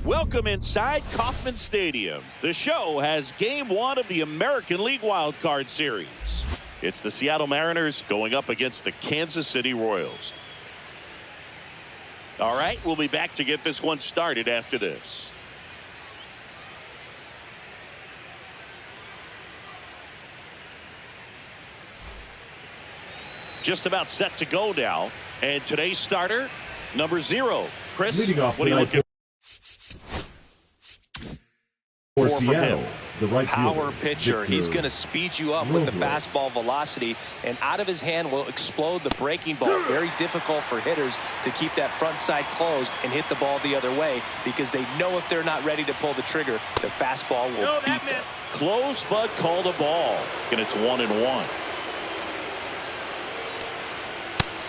Welcome inside Kauffman Stadium. The show has Game 1 of the American League Wild Card Series. It's the Seattle Mariners going up against the Kansas City Royals. All right, we'll be back to get this one started after this. Just about set to go now. And today's starter, number 0. Chris, what are you looking for Seattle? The right power pitcher. He's going to speed you up with the fastball velocity, and out of his hand will explode the breaking ball. Very difficult for hitters to keep that front side closed and hit the ball the other way, because they know if they're not ready to pull the trigger, the fastball will beat them. Close, but called a ball. And it's 1-1.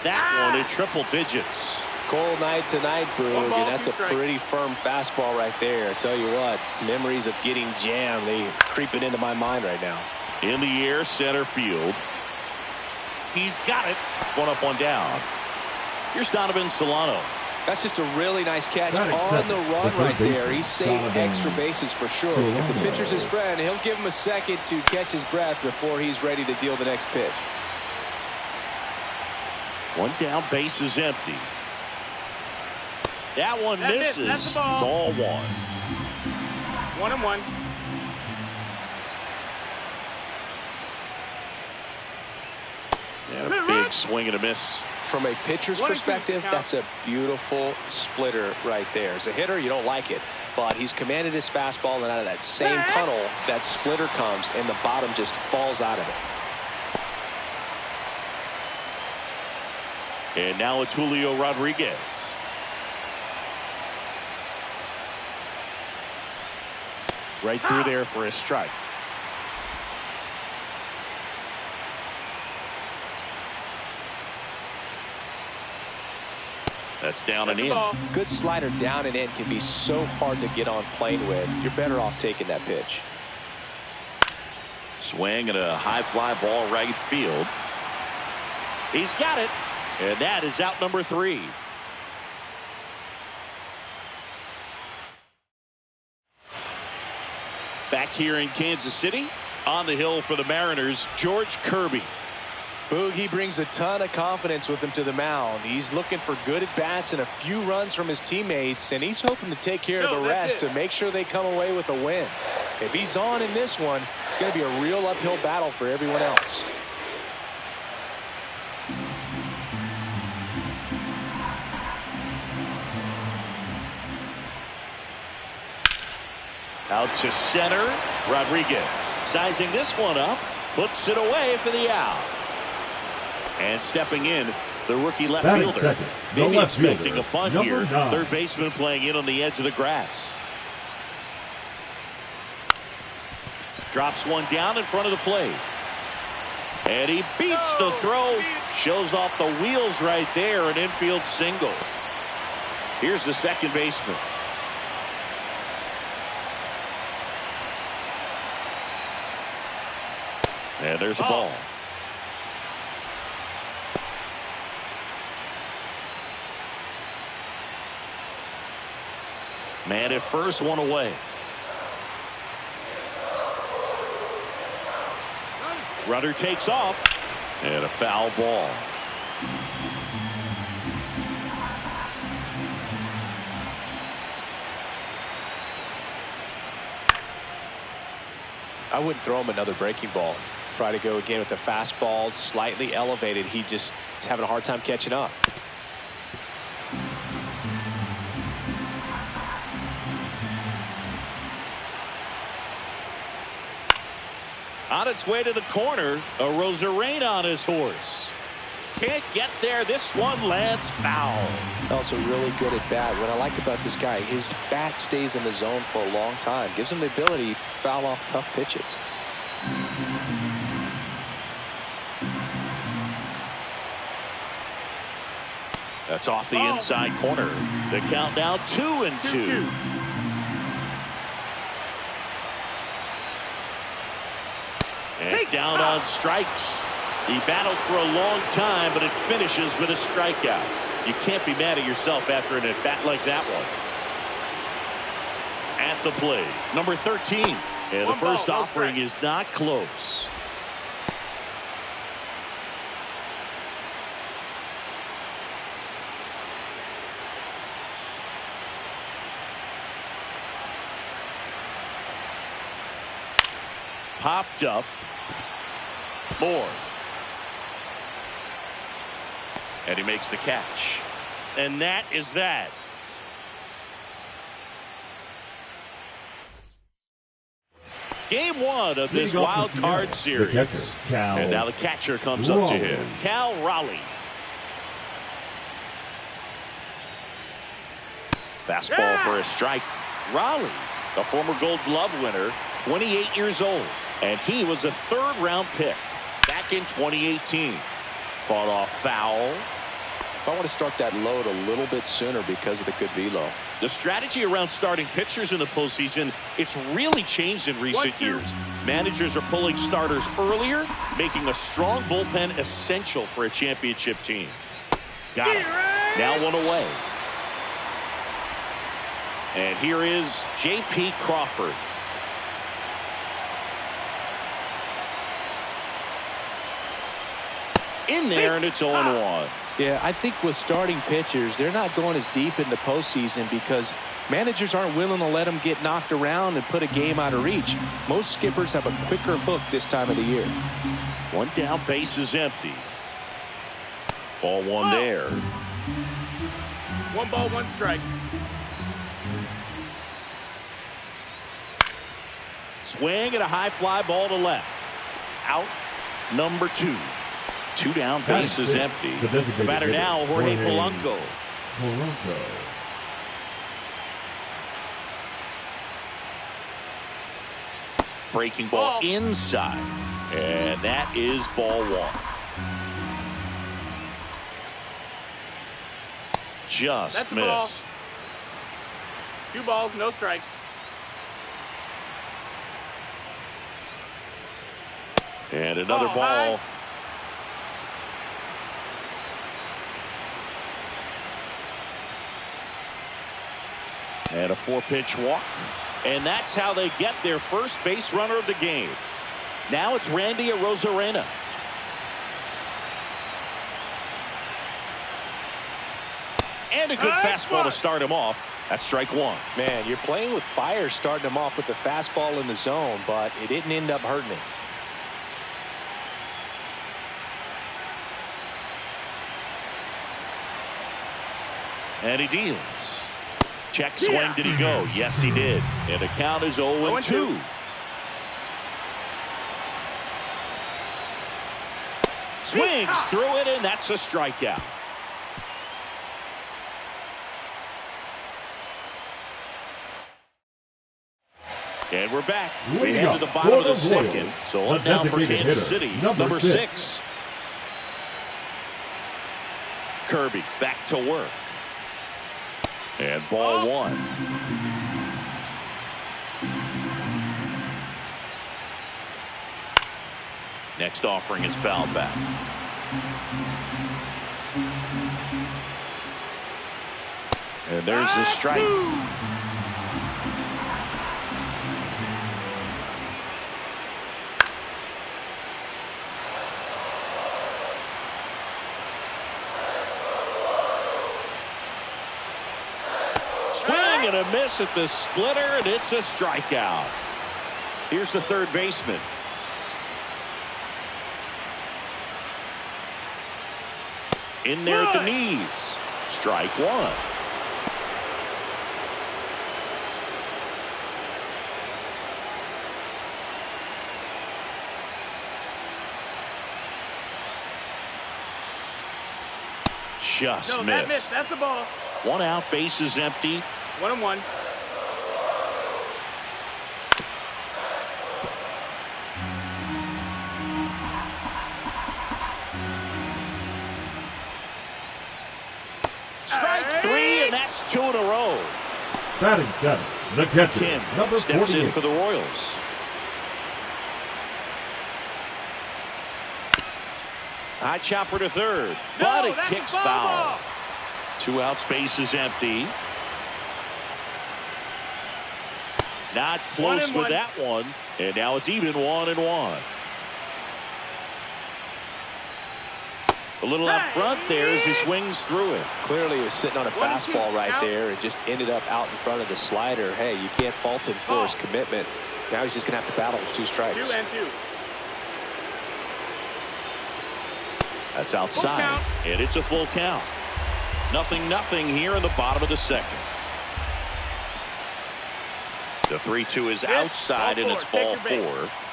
That one in triple digits. Cold night tonight, Broog, and that's a pretty firm fastball right there. I tell you what, memories of getting jammed, they creeping into my mind right now. In the air, center field. He's got it. One up, one down. Here's Donovan Solano. That's just a really nice catch on the run right there. He saved extra bases for sure. If the pitcher's his friend, he'll give him a second to catch his breath before he's ready to deal the next pitch. One down, base is empty. That one misses. That's the ball. Ball 1. 1-1. And a big swing and a miss. From a pitcher's perspective, that's a beautiful splitter right there. As a hitter, you don't like it, but he's commanded his fastball, and out of that same tunnel, that splitter comes, and the bottom just falls out of it. And now it's Julio Rodriguez. Right through there for a strike. That's down and in. Good slider down and in can be so hard to get on plane with. You're better off taking that pitch. Swing and a high fly ball right field. He's got it. And that is out number 3. Back here in Kansas City, on the hill for the Mariners, George Kirby. Boog, he brings a ton of confidence with him to the mound. He's looking for good at-bats and a few runs from his teammates, and he's hoping to take care of the rest to make sure they come away with a win. If he's on in this one, it's going to be a real uphill battle for everyone else. Out to center, Rodriguez sizing this one up, puts it away for the out. And stepping in, the rookie left fielder. Maybe expecting a bunt here. 9. Third baseman playing in on the edge of the grass. Drops one down in front of the plate. And he beats the throw. Shows off the wheels right there, an infield single. Here's the second baseman. And there's a ball. Man at first, one away. Runner takes off. And a foul ball. I wouldn't throw him another breaking ball. Try to go again with the fastball slightly elevated. He just is having a hard time catching up. On its way to the corner, a Rosarena on his horse. Can't get there. This one lands foul. Also really good at bat. What I like about this guy, his bat stays in the zone for a long time. Gives him the ability to foul off tough pitches. That's off the inside corner. The count now 2-2. And down on strikes. He battled for a long time, but it finishes with a strikeout. You can't be mad at yourself after an at-bat like that one. at the plate, number 13. And the first offering is not close. Popped up. Moore. And he makes the catch. And that is that. Game one of this wild card series. And now the catcher comes up to him. Cal Raleigh. Fastball for a strike. Raleigh, a former Gold Glove winner, 28 years old. And he was a third-round pick back in 2018. Fought off foul. I want to start that load a little bit sooner because of the good velo. The strategy around starting pitchers in the postseason, it's really changed in recent years. Managers are pulling starters earlier, making a strong bullpen essential for a championship team. Got it. Now one away. And here is J.P. Crawford. In there, and it's 0-1. Yeah, I think with starting pitchers, they're not going as deep in the postseason because managers aren't willing to let them get knocked around and put a game out of reach. Most skippers have a quicker hook this time of the year. One down, base is empty. Ball one there. 1 ball, 1 strike. Swing and a high fly ball to left. Out number 2. 2 down, base is empty. The batter now, Jorge Polanco. Breaking ball inside. And that is ball 1. Just missed. 2 balls, no strikes. And another ball. High. And a 4-pitch walk. And that's how they get their first base runner of the game. Now it's Randy Arozarena. And a good fastball to start him off. That's strike 1. Man, you're playing with fire starting him off with the fastball in the zone, but it didn't end up hurting him. And he deals. Check swing. Did he go? Yes, he did. And the count is 0-2. Swings through it, and that's a strikeout. And we're back. We head to the bottom of the second. So up now for Kansas City, number 6. Kirby back to work. And ball 1. Next offering is fouled back. And there's the strike. Swing and a miss at the splitter, and it's a strikeout. Here's the third baseman. In there at the knees. Strike 1. Just missed. That missed. That's the ball. 1 out, base is empty. 1-1. Strike 3, and that's 2 in a row. Batting 7, the catcher, Kim number steps 48. in for the Royals. High chopper to third, but it kicks foul. 2 outs, base is empty. Not close with 1-1. that one. And now it's even 1-1. A little up front there as he swings through it. Clearly he was sitting on a 1-2, fastball right out. there. It just ended up out in front of the slider. Hey, you can't fault him for his commitment. Now he's just going to have to battle with 2 strikes. 2-2. That's outside. Full count. And it's a full count. 0-0 here in the bottom of the second. The 3-2 is outside, and it's ball 4.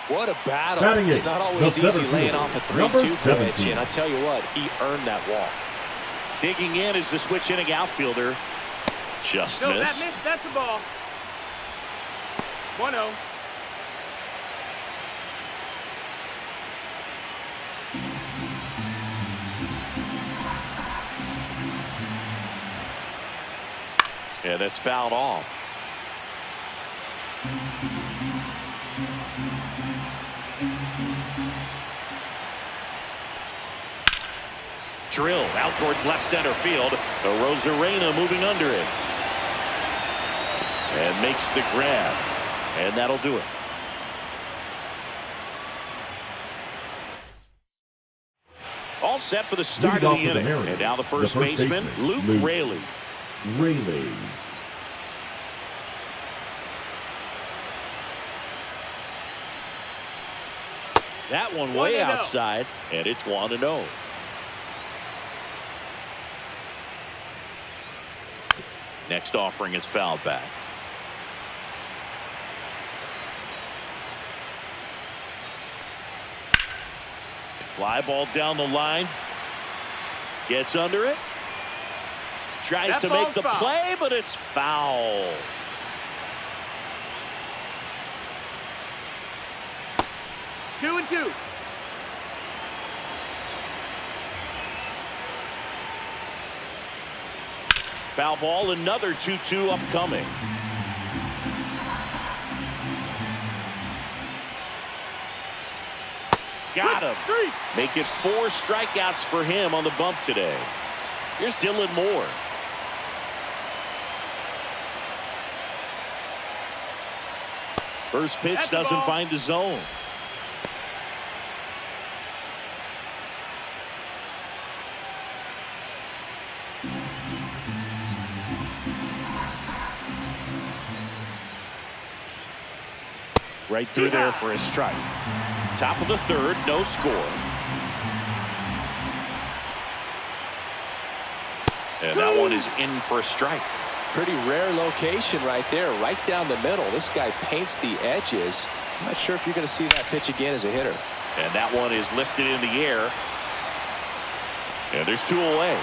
What a battle. Batting It's eight, not always the easy center laying fielder, off a number 3-2 pitch. 17. And I tell you what, he earned that walk. Digging in is the switch inning outfielder. Just No, missed. that missed. That's a ball. 1-0. Yeah, that's fouled off. Drilled out towards left center field. Rosarena moving under it. And makes the grab. And that'll do it. All set for the start of the inning. And now the first baseman, Luke Raley. Raley. That one way 1-0. outside, and it's 1-0. Next offering is fouled back. Fly ball down the line. Gets under it. Tries That to make ball's the foul. play, but it's foul. Two and two. Foul ball, another 2-2 upcoming. Got him. Three. Make it 4 strikeouts for him on the bump today. Here's Dylan Moore. First pitch That's the doesn't ball. find the zone. Right through there for a strike. Top of the third, no score. And that one is in for a strike. Pretty rare location right there, right down the middle. This guy paints the edges. I'm not sure if you're going to see that pitch again as a hitter. And that one is lifted in the air. And there's 2 away.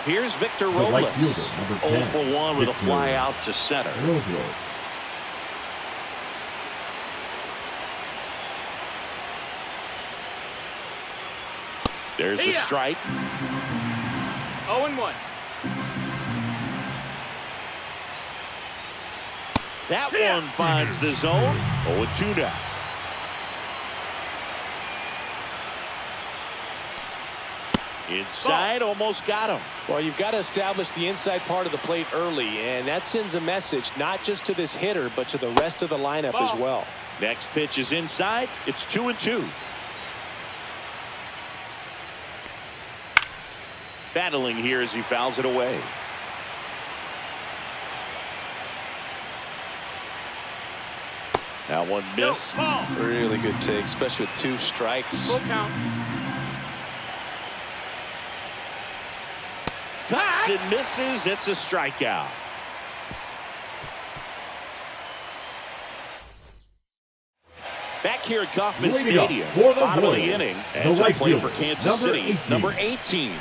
Here's Victor The Robles. right fielder, number 10, 0 for 1 with a Victor fly out to center. Robles. There's the Yeah. strike. 0-1. That Yeah. one finds the zone. 0-2 now. Inside, almost got him. Well, you've got to establish the inside part of the plate early, and that sends a message not just to this hitter, but to the rest of the lineup as well. Next pitch is inside. It's 2-2. Battling here as he fouls it away. That one missed. Ball. Really good take, especially with 2 strikes. Full count. Cuts and misses. It's a strikeout. Back here at Kauffman Leading up Stadium, for the bottom of the Royals, inning, the and to right play for fielder, Kansas number City, 18. number 18.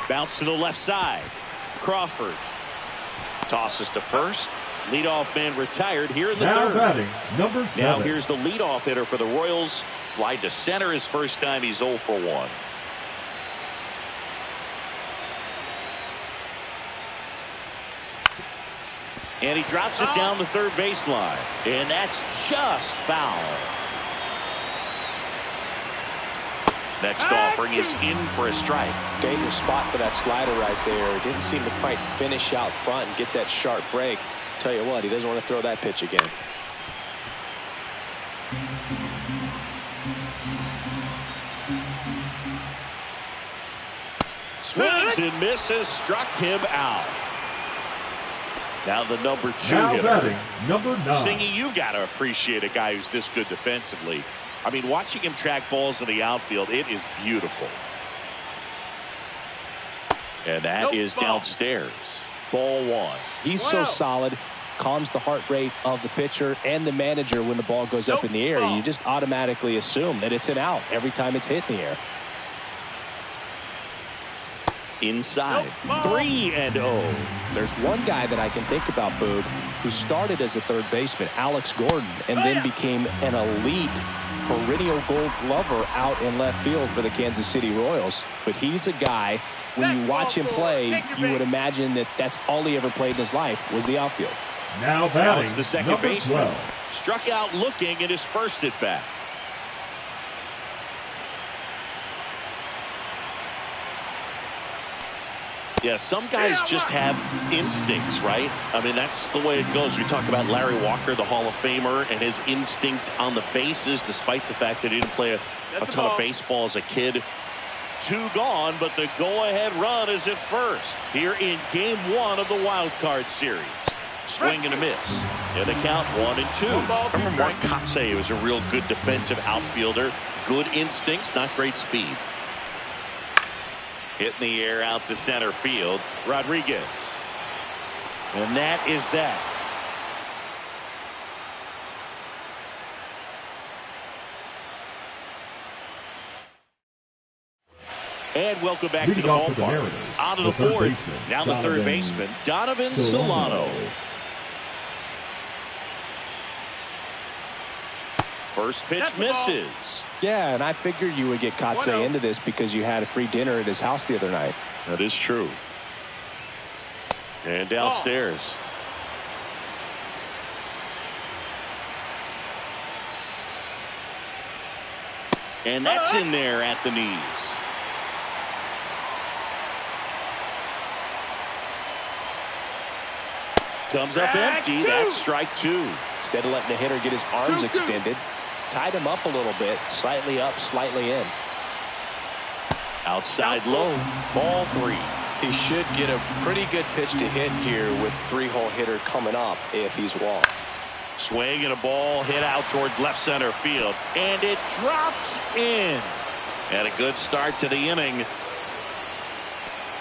Bounce to the left side. Crawford tosses to first. Leadoff man retired here in the Now third. batting, number 7. Now here's the leadoff hitter for the Royals. Fly to center his first time. He's 0 for 1. And he drops it down the third baseline. And that's just foul. Next offering is in for a strike. Dangerous spot for that slider right there. Didn't seem to quite finish out front and get that sharp break. Tell you what, he doesn't want to throw that pitch again. Swings and misses, struck him out. Now the number 2 Now hitter. batting, number 9. Singy, you got to appreciate a guy who's this good defensively. I mean, watching him track balls in the outfield, it is beautiful. And that is downstairs. Ball 1. He's so solid, calms the heart rate of the pitcher and the manager when the ball goes up in the air. You just automatically assume that it's an out every time it's hit in the air. Inside. 3-0. There's one guy that I can think about, Boog, who started as a third baseman, Alex Gordon, and then became an elite perennial gold glover out in left field for the Kansas City Royals. But he's a guy, when you watch him play, you would imagine that that's all he ever played in his life was the outfield. Now Now batting, it's the second number baseman. 12. Struck out looking in his first at bat. Yeah, some guys just have instincts, right? I mean, that's the way it goes. We talk about Larry Walker, the Hall of Famer, and his instinct on the bases, despite the fact that he didn't play a ton of baseball as a kid. 2 gone, but the go-ahead run is at first here in Game 1 of the Wild Card Series. Swing and a miss. And the count 1-2. Remember Mark Kotsay was a real good defensive outfielder. Good instincts, not great speed. Hit in the air out to center field. Rodriguez. And that is that. And welcome back to the ballpark. On to the fourth. Now the third baseman, Donovan Solano. First pitch misses. Yeah, and I figured you would get Kotsay into this because you had a free dinner at his house the other night. That is true. And downstairs. And that's in there at the knees. Comes up empty. That's strike 2. Instead of letting the hitter get his arms extended, tied him up a little bit, slightly up, slightly in. Outside low, ball 3. He should get a pretty good pitch to hit here with 3-hole hitter coming up if he's walked. Swing and a ball hit out towards left center field, and it drops in. And a good start to the inning.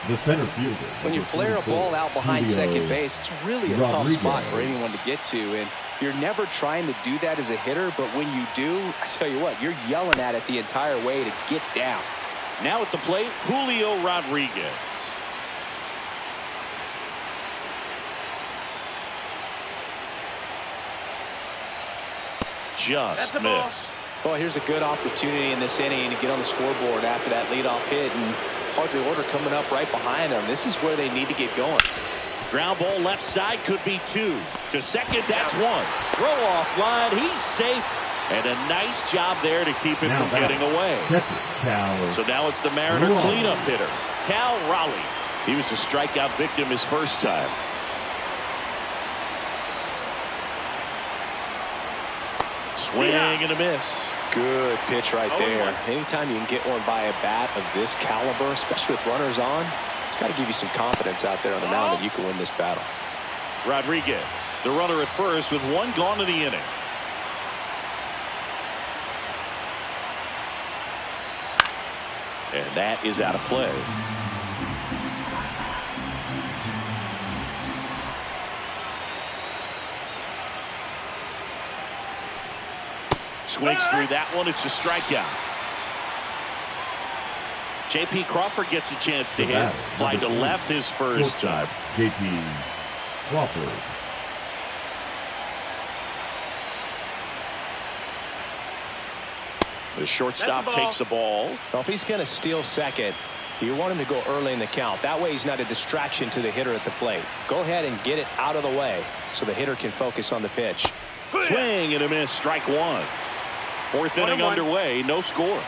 The center fielder. When you flare a ball out behind second base, it's really a tough spot for anyone to get to. And you're never trying to do that as a hitter, but when you do, I tell you what, you're yelling at it the entire way to get down. Now at the plate, Julio Rodriguez. Just missed. Well, here's a good opportunity in this inning to get on the scoreboard after that leadoff hit, and Hartley Order coming up right behind them. This is where they need to get going. Ground ball left side could be 2. To second, that's 1. Throw off line. He's safe. And a nice job there to keep him from getting away. So now it's the Mariner cleanup hitter, Cal Raleigh. He was a strikeout victim his first time. Swing and a miss. Good pitch right there. Anytime you can get one by a bat of this caliber, especially with runners on, it's got to give you some confidence out there on the mound that you can win this battle. Rodriguez, the runner at first with 1 gone in the inning. And that is out of play. Swings through that one. It's a strikeout. J.P. Crawford gets a chance to hit. Fly to left his first time. J.P. Crawford. The shortstop takes the ball. Well, if he's going to steal second, you want him to go early in the count. That way he's not a distraction to the hitter at the plate. Go ahead and get it out of the way so the hitter can focus on the pitch. Swing and a miss. Strike 1. Fourth inning underway. No score.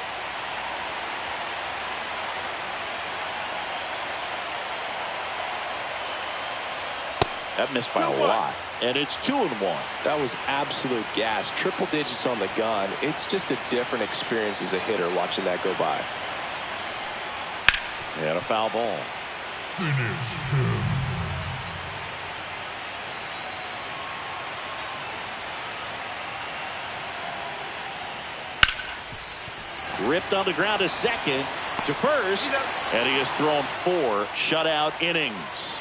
That missed by a lot. And it's 2-1. That was absolute gas. Triple digits on the gun. It's just a different experience as a hitter watching that go by. And a foul ball. Ripped on the ground to second, to first, and he has thrown 4 shutout innings.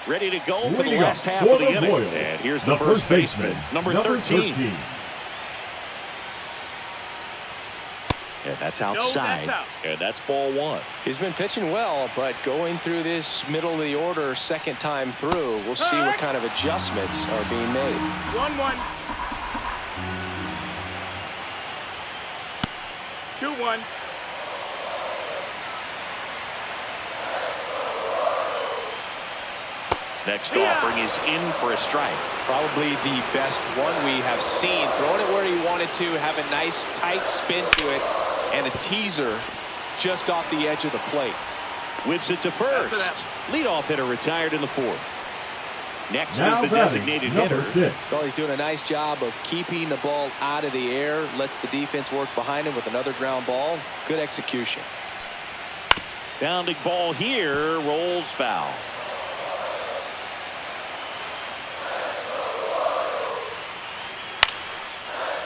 Ready to go for the last half of the inning. And here's the first baseman, number 13. And that's outside. And that's ball 1. He's been pitching well, but going through this middle of the order second time through, we'll see what kind of adjustments are being made. 1-1. 2-1. Next offering is in for a strike. Probably the best one we have seen. Throwing it where he wanted to, have a nice tight spin to it, and a teaser just off the edge of the plate. Whips it to first. Leadoff hitter retired in the 4th. Next is the designated hitter. Well, he's doing a nice job of keeping the ball out of the air. Lets the defense work behind him with another ground ball. Good execution. Bounding ball here. Rolls foul.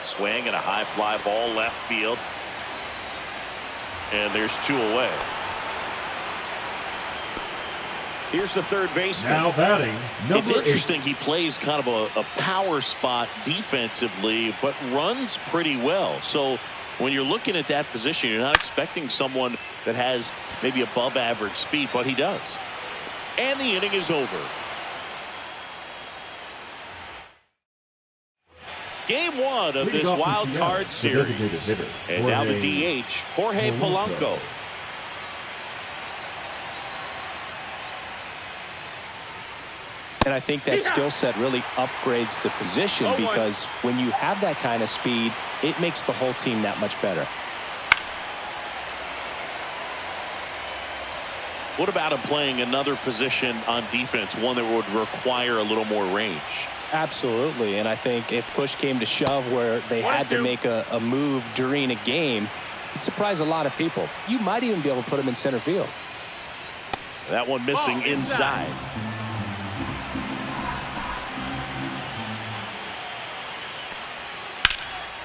Swing and a high fly ball left field. And there's 2 away. Here's the third baseman. Now batting, It's number 8. interesting. He plays kind of a power spot defensively, but runs pretty well. So when you're looking at that position, you're not expecting someone that has maybe above average speed, but he does. And the inning is over. Game 1 of this wild card series. And now the DH, Jorge Polanco. And I think that skill set really upgrades the position, because when you have that kind of speed, it makes the whole team that much better. What about him playing another position on defense, one that would require a little more range? Absolutely. And I think if push came to shove where they had to make a move during a game, it'd surprise a lot of people. You might even be able to put him in center field. That one missing inside.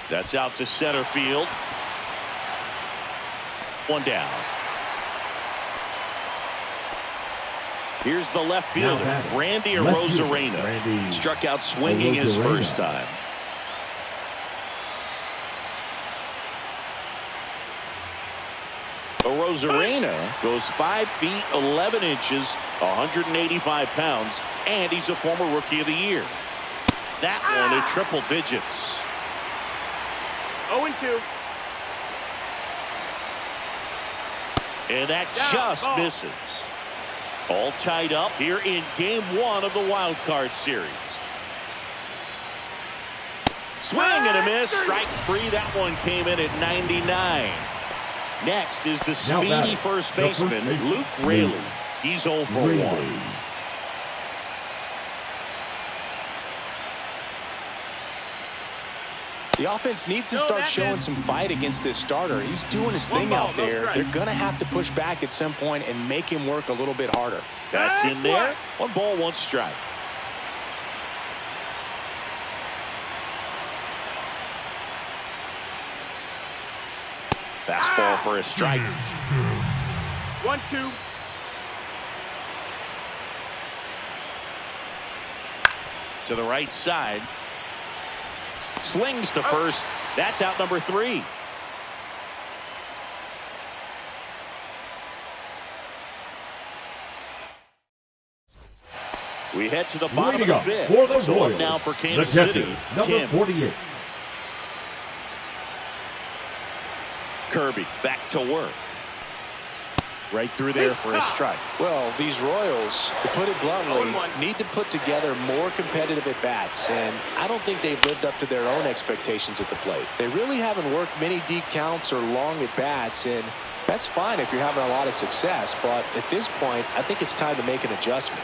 That's out to center field. One down. Here's the left fielder, Randy Arozarena. Struck out swinging his first time. Arozarena goes 5 feet 11 inches, 185 pounds, and he's a former Rookie of the Year. That one at triple digits. 0-2. And that just misses. All tied up here in Game 1 of the Wild Card Series. Swing and a miss. Strike 3. That one came in at 99. Next is the speedy first baseman, Luke Raley. He's 0 for 1. The offense needs to start showing some fight against this starter. He's doing his thing out there. They're going to have to push back at some point and make him work a little bit harder. That's in there. 1 ball, 1 strike. Fastball for a strike. 1-2. To the right side. Slings to first. That's out number 3. We head to the bottom of the 5th. For the so Royals, up now for the Kansas catcher, City. number Kim. 48. Kirby back to work. Right through there for a strike. Well, these Royals, to put it bluntly, need to put together more competitive at-bats, and I don't think they've lived up to their own expectations at the plate. They really haven't worked many deep counts or long at-bats, and That's fine if you're having a lot of success, but at this point, I think it's time to make an adjustment.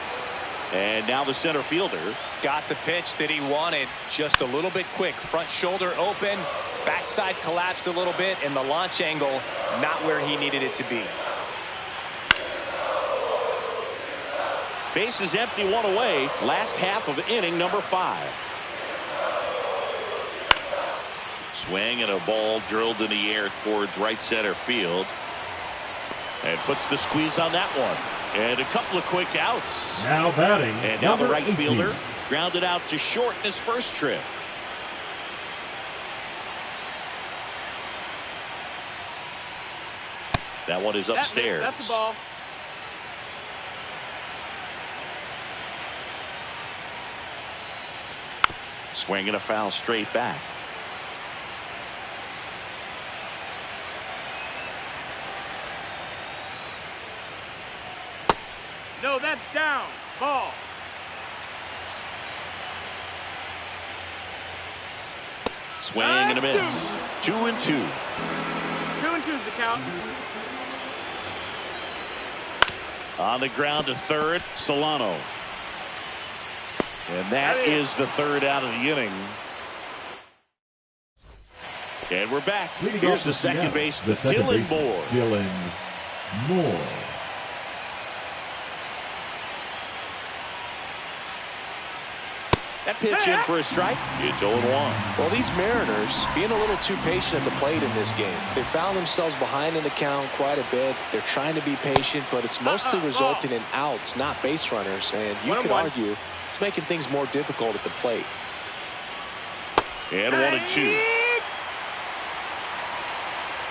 And now the center fielder. Got the pitch that he wanted, just a little bit quick. Front shoulder open, backside collapsed a little bit, and the launch angle not where he needed it to be. Base is empty, one away. Last half of inning number 5. Swing and a ball drilled in the air towards right center field. And puts the squeeze on that one. And a couple of quick outs. Now batting. And now the right 18. fielder grounded out to short in his first trip. That one is upstairs. That's the ball. Swing and a foul straight back. No, that's down. Ball. Swing and a miss. 2-2. 2-2's the count. On the ground to third, Solano. And that is the third out of the inning. And we're back. Here's the second baseman, Dylan Moore. Dylan Moore. That pitch in for a strike. It's 0-1. Well, these Mariners being a little too patient at the plate in this game. They found themselves behind in the count quite a bit. They're trying to be patient, but it's mostly resulting in outs, not base runners. And you could argue it's making things more difficult at the plate. And 1-2.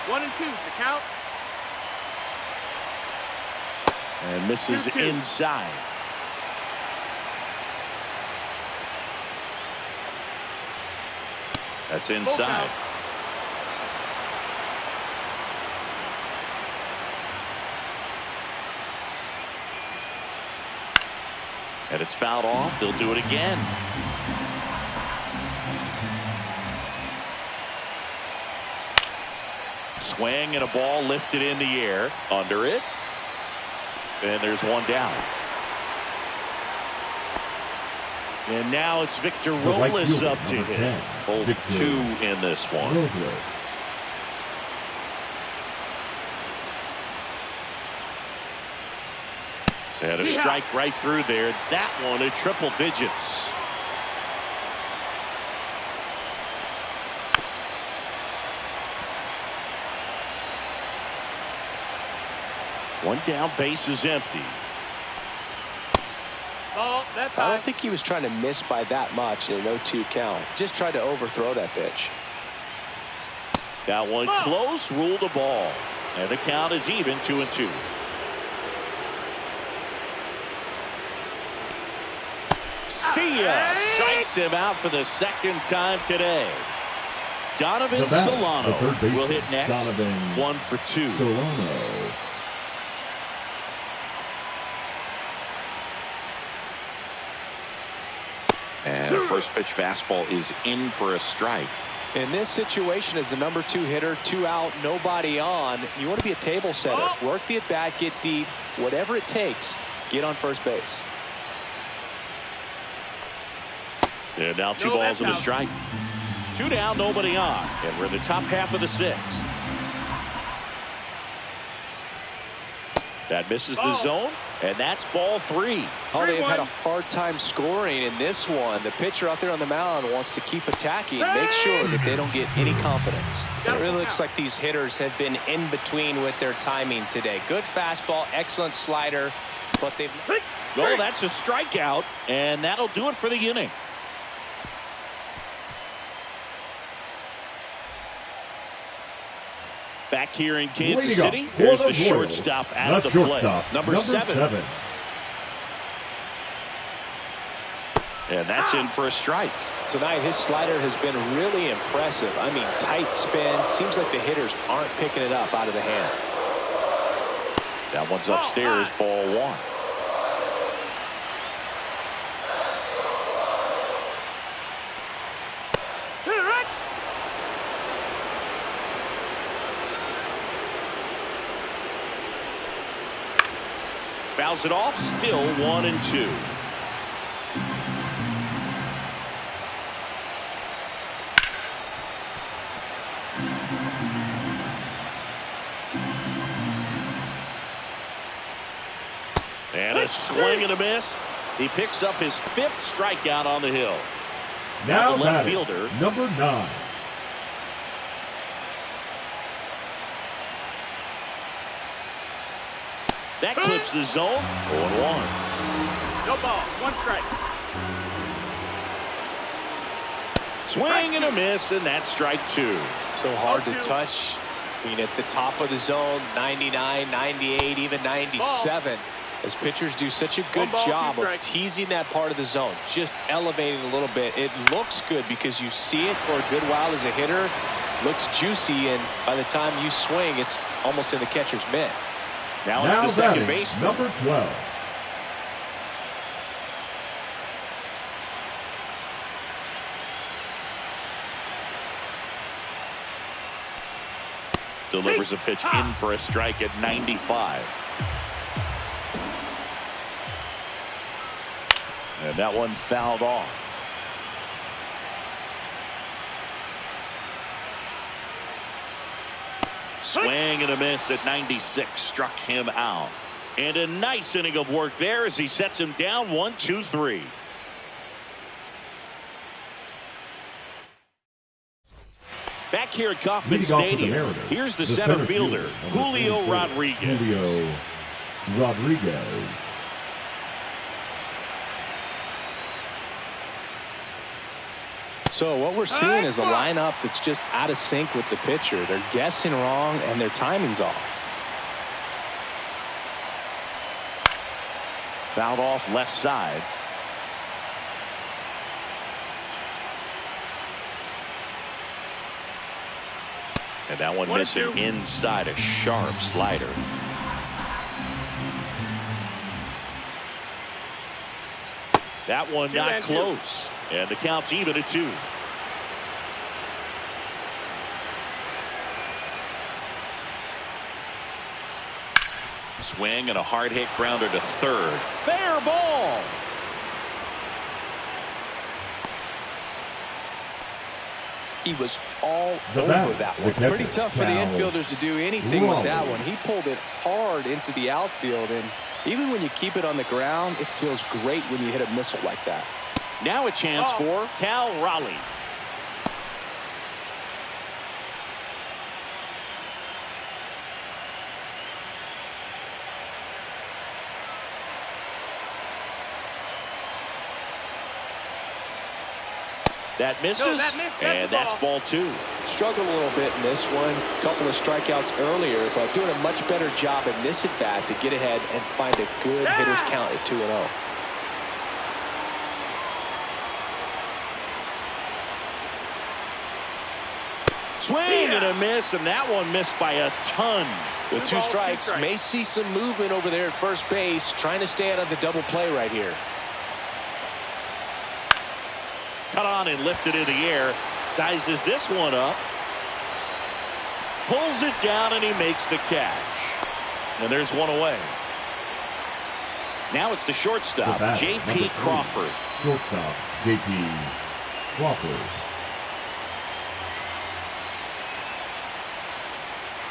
1-2's the count. And misses 2-2. inside. That's inside. And it's fouled off. They'll do it again. Swing and a ball lifted in the air. Under it. And there's one down. And now it's Victor Robles up to hit. Both Victor 2 in this one. Robles. And a strike right through there. That one at triple digits. One down, base is empty. Ball, that's I high. don't think he was trying to miss by that much in an 0-2 count. Just tried to overthrow that pitch. That one close, ruled a ball. And the count is even, 2-2. See ya! Strikes him out for the second time today. Donovan Solano will hit next. Donovan 1 for 2. Solano. And the first pitch fastball is in for a strike. In this situation, as the number 2 hitter, 2 out, nobody on, you want to be a table setter. Work the at bat, get deep, whatever it takes, get on first base. And now 2 balls and a strike. 2 down, nobody on. And we're in the top half of the 6th. That misses the zone, and that's ball 3. Oh, they've had a hard time scoring in this one. The pitcher out there on the mound wants to keep attacking, make sure that they don't get any confidence. It really looks like these hitters have been in between with their timing today. Good fastball, excellent slider, but they've... Oh, that's a strikeout, and that'll do it for the inning. Back here in Kansas City, here's the shortstop out of the play. Number 7. And that's in for a strike. Tonight, his slider has been really impressive. I mean, tight spin. Seems like the hitters aren't picking it up out of the hand. That one's upstairs, ball 1. fouls it off. Still 1-2. And a swing and a miss. He picks up his 5th strikeout on the hill. Now the left fielder, number 9. That clips the zone. 0-1. No ball. 1 strike. Swing and a miss, and that's strike 2. So hard to touch. I mean, at the top of the zone, 99, 98, even 97. As pitchers do such a good job of teasing that part of the zone, just elevating a little bit. It looks good because you see it for a good while as a hitter. Looks juicy, and by the time you swing, it's almost in the catcher's mitt. Now it's the second baseman. Number 12. Delivers a pitch in for a strike at 95. And that one fouled off. Swing and a miss at 96. Struck him out. And a nice inning of work there as he sets him down 1-2-3. Back here at Kauffman Stadium, here's the center fielder, Julio Rodriguez. Julio Rodriguez. So what we're seeing is a lineup that's just out of sync with the pitcher. They're guessing wrong, and their timing's off. Fouled off left side. And that one missing inside, a sharp slider. That one not close. And the count's even at 2. Swing and a hard hit grounder to third. Fair ball. He was all over that one. Pretty tough for the infielders to do anything with that one. He pulled it hard into the outfield, and even when you keep it on the ground, it feels great when you hit a missile like that. Now a chance for Cal Raleigh. That misses, and that's ball 2. Struggled a little bit in this one. A couple of strikeouts earlier, but doing a much better job in this at-bat to get ahead and find a good hitter's count at 2-0. Swing and a miss, and that one missed by a ton. With 2 strikes, may see some movement over there at first base, trying to stay out of the double play right here. Cut on and lifted in the air. Sizes this one up. Pulls it down, and he makes the catch. And there's one away. Now it's the shortstop, J.P. Crawford. Shortstop, J.P. Crawford.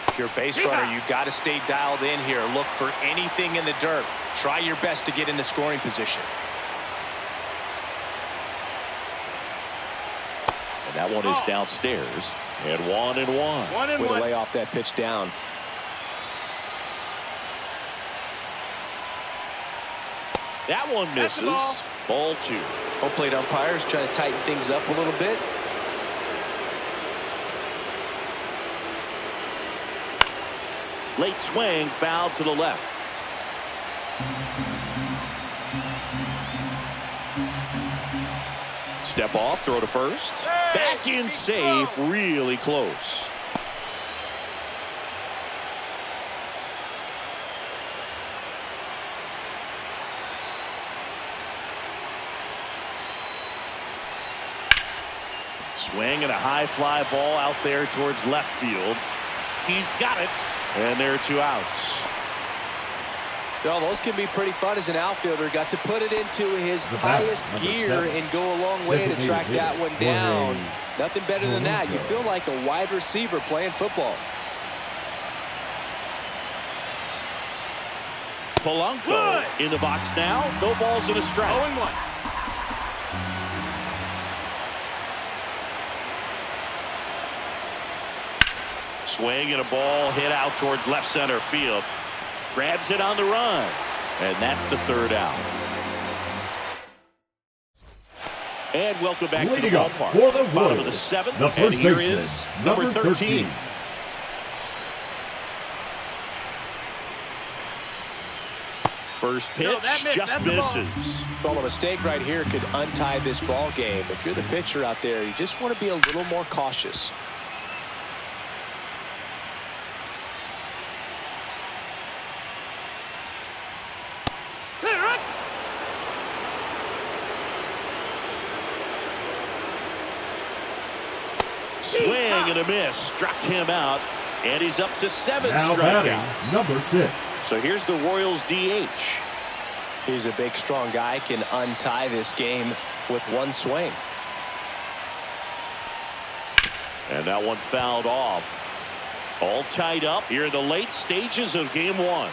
If you're a base runner, you've got to stay dialed in here. Look for anything in the dirt. Try your best to get in the scoring position. And that one is downstairs. And 1-1. Way to lay off that pitch down. That one misses. Ball 2. Home plate umpires trying to tighten things up a little bit. Late swing, foul to the left. Step off, throw to first. Back in safe, really close. Swing and a high fly ball out there towards left field. He's got it. And there are 2 outs. Well, those can be pretty fun as an outfielder. Got to put it into his highest gear and go a long way to track that one down. Nothing better than that. You feel like a wide receiver playing football. Polanco in the box now. No balls and a strike. 0-1. Swing and a ball hit out towards left center field. Grabs it on the run. And that's the third out. And welcome back to the ballpark. For the Bottom of the seventh. The And first here baseman, is number 13. First pitch just misses. Well, a mistake right here could untie this ball game. If you're the pitcher out there, you just want to be a little more cautious. Swing and a miss. Struck him out. And he's up to 7 Now strikeouts. batting, number 6. So here's the Royals DH. He's a big, strong guy. Can untie this game with one swing. And that one fouled off. All tied up here in the late stages of game 1.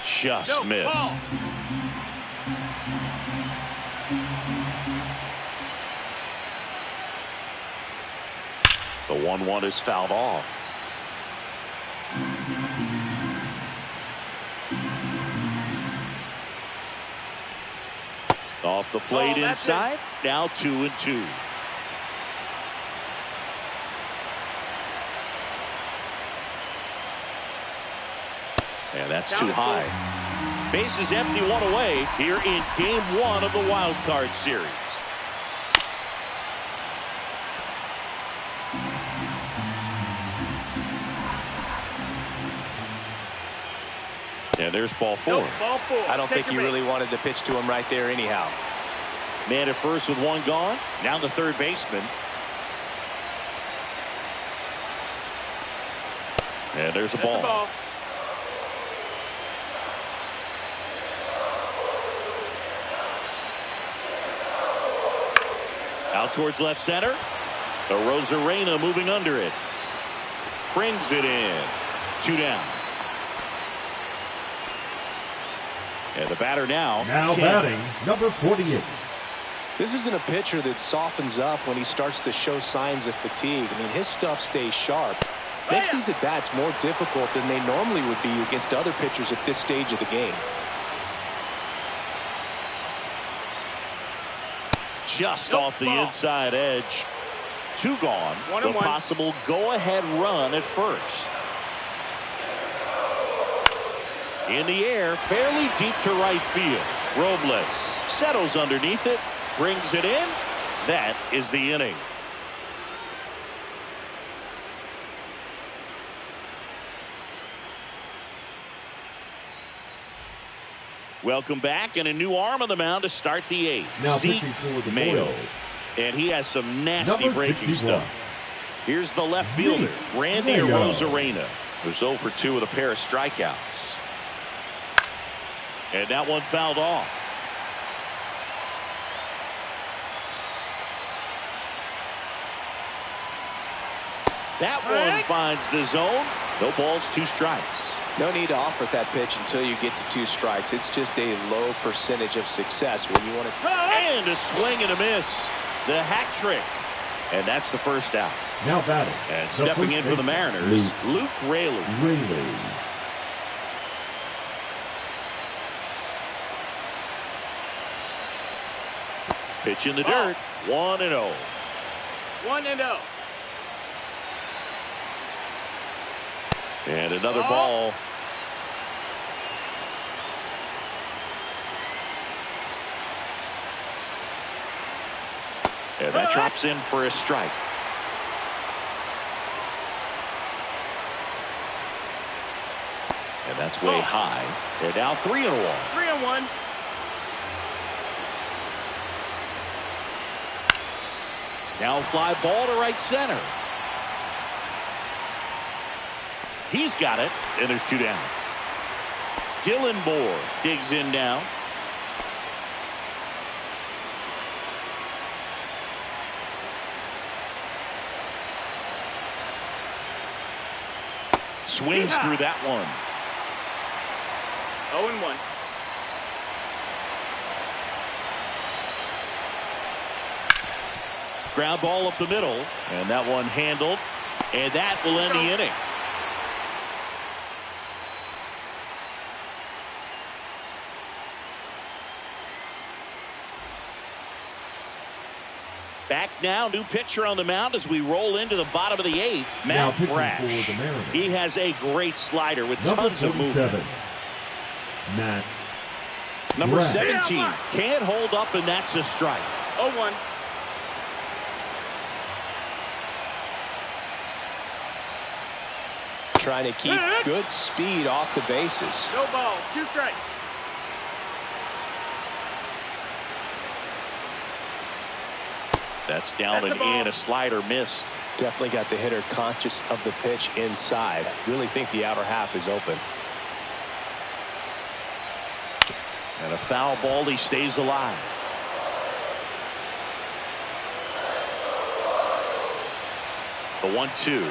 Just missed. The 1-1 is fouled off. Off the plate inside. Now 2-2. And that's too high. Bases empty, 1 away here in game 1 of the wild card series. And there's ball 4. I don't think you really wanted to pitch to him right there anyhow. Man at first with 1 gone. Now the third baseman. And there's a ball. Out towards left center. The Rosarena moving under it. Brings it in. 2 down. And the batter now. Now batting, number 48. This isn't a pitcher that softens up when he starts to show signs of fatigue. I mean, his stuff stays sharp. Makes these at-bats more difficult than they normally would be against other pitchers at this stage of the game. Just off the inside edge. 2 gone. The possible go-ahead run at first. In the air, fairly deep to right field. Robles settles underneath it, brings it in. That is the inning. Welcome back, and a new arm on the mound to start the 8th. Now Zeke pitching for the Mayo. Royals. And he has some nasty Number breaking 61. stuff. Here's the left fielder, Randy Mayo. Rosarena, who's 0 for 2 with a pair of strikeouts. And that one fouled off. That one finds the zone. No balls, 2 strikes. No need to offer that pitch until you get to 2 strikes. It's just a low percentage of success when you want to. And a swing and a miss. The hat trick. And that's the first out. Now batting. And the stepping first in for the baseman, Mariners, Luke Raley. Pitch in the dirt. 1-0. 1-0. And another ball. And that drops in for a strike. And that's way high. And now 3-1. 3-1. Now fly ball to right center. He's got it, and there's 2 down. Dylan Moore digs in now. Swings through that one. 0-1. Ground ball up the middle, and that one handled, and that will end the inning. Back now, new pitcher on the mound as we roll into the bottom of the 8th. Matt Brash. He has a great slider with tons of movement. Matt Number Brash. 17 can't hold up, and that's a strike. 0-1. Trying to keep good speed off the bases. No ball. 2 strikes. That's down and in. A slider missed. Definitely got the hitter conscious of the pitch inside. Really think the outer half is open. And a foul ball. He stays alive. The 1-2.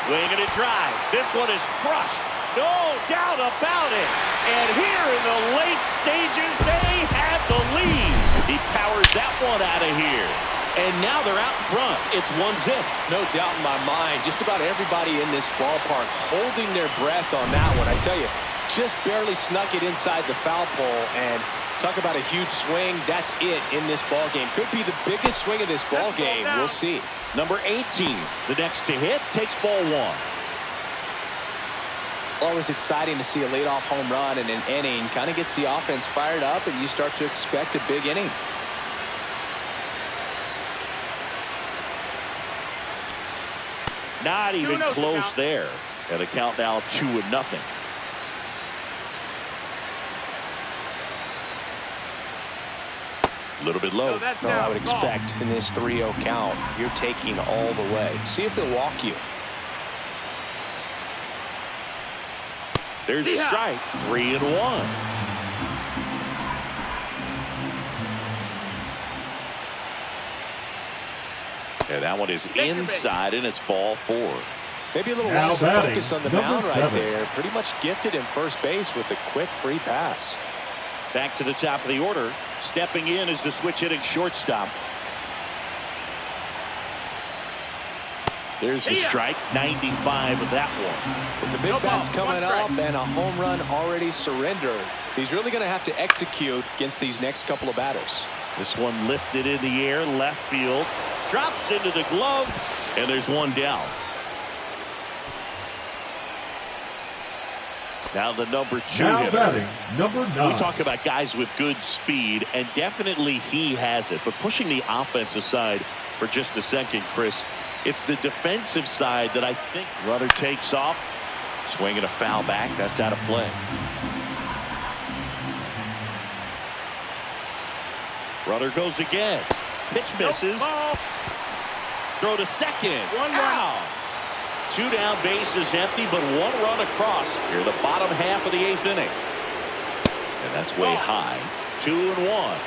Swing and a drive. This one is crushed. No doubt about it. And here in the late stages, they have the lead. He powers that one out of here. And now they're out front. It's 1-0. No doubt in my mind, just about everybody in this ballpark holding their breath on that one. I tell you, just barely snuck it inside the foul pole, and talk about a huge swing. That's it in this ball game. Could be the biggest swing of this ball game. We'll see. Number 18, the next to hit, takes ball 1. Always exciting to see a leadoff home run in an inning. Kind of gets the offense fired up, and you start to expect a big inning. Not even close there. And the count now 2-0. A little bit low. No, I would expect in this 3-0 count, you're taking all the way. See if they'll walk you. There's a strike. 3-1. And that one is inside, and it's ball 4. Maybe a little Now loss of batting, focus on the number mound right 7. there. Pretty much gifted in first base with a quick free pass. Back to the top of the order. Stepping in is the switch hitting shortstop. There's the strike. 95 of that one. With the big bats coming up and a home run already surrendered, he's really going to have to execute against these next couple of batters. This one lifted in the air, left field. Drops into the glove, and there's one down. Now the number 2 Now hitter. batting, number 9. We talk about guys with good speed, and definitely he has it. But pushing the offense aside for just a second, Chris, it's the defensive side that I think runner takes off. Swinging a foul back. That's out of play. Runner goes again. Pitch misses. Throw to second. 1-1. Out. 2 down, bases empty, but 1 run across here the bottom half of the 8th inning. And that's way high. 2-1.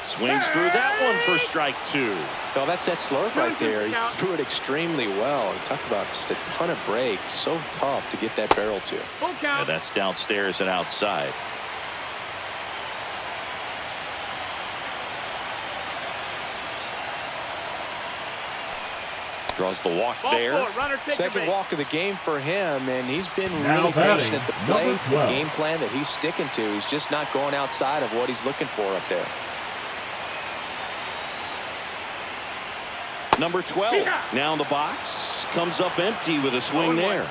Swings through that one for strike 2. Well, that's that slurve right there. He threw it extremely well. Talk about just a ton of breaks. So tough to get that barrel to. Full count. And that's downstairs and outside. Draws the walk Ball there. 4. Runner take the Second base. walk of the game for him, and he's been Now really batting, patient at the number plate. The 12. game plan that he's sticking to. He's just not going outside of what he's looking for up there. Number 12 now in the box. Comes up empty with a swing there.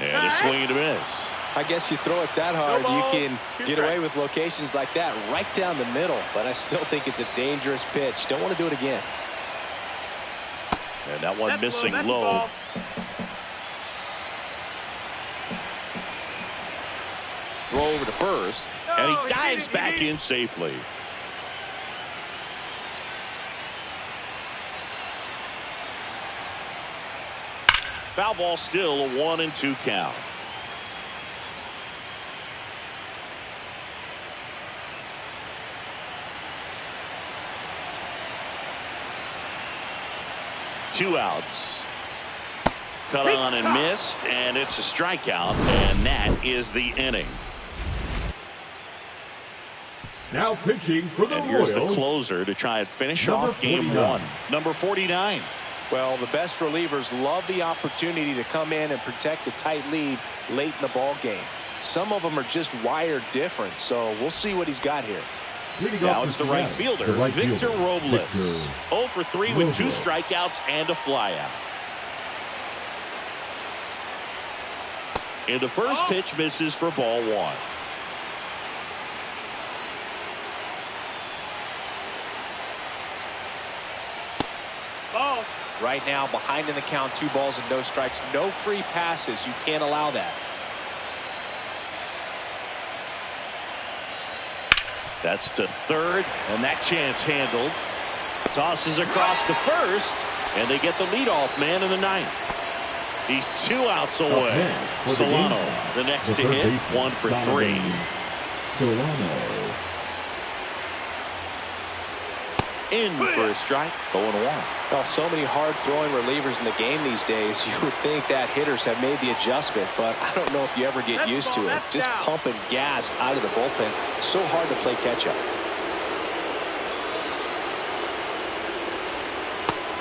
And a swing and a miss. I guess you throw it that hard, No ball, you can 2 get away strikes. with locations like that right down the middle. But I still think it's a dangerous pitch. Don't want to do it again. And that one That's missing That's low. ball. Throw over to first. And No, he he dives did it, back he did. in safely. Foul ball, still a 1-2 count. Two outs. Cut on and missed, and it's a strikeout, and that is the inning. Now pitching for the And here's Royals, the closer to try and finish Number off game 49. one. Number 49. Well, the best relievers love the opportunity to come in and protect the tight lead late in the ball game. Some of them are just wired different, so we'll see what he's got here. Leading Now off it's for the right Seattle, fielder, the right Victor fielder, Robles. Victor 0 for 3 with 2 Robles. strikeouts and a flyout. And the first pitch misses for ball one. Ball. Right now, behind in the count, 2 balls and no strikes, no free passes. You can't allow that. That's to third, and that chance handled. Tosses across to first, and they get the leadoff man in the ninth. He's 2 outs Up away. next for the Solano, game, the next the to third hit, baseman, 1 for Donovan 3. Solano. In for a strike, 0-1. Well, so many hard-throwing relievers in the game these days, you would think that hitters have made the adjustment, but I don't know if you ever get That's used ball, to it. that's Just down. pumping gas out of the bullpen. So hard to play catch-up.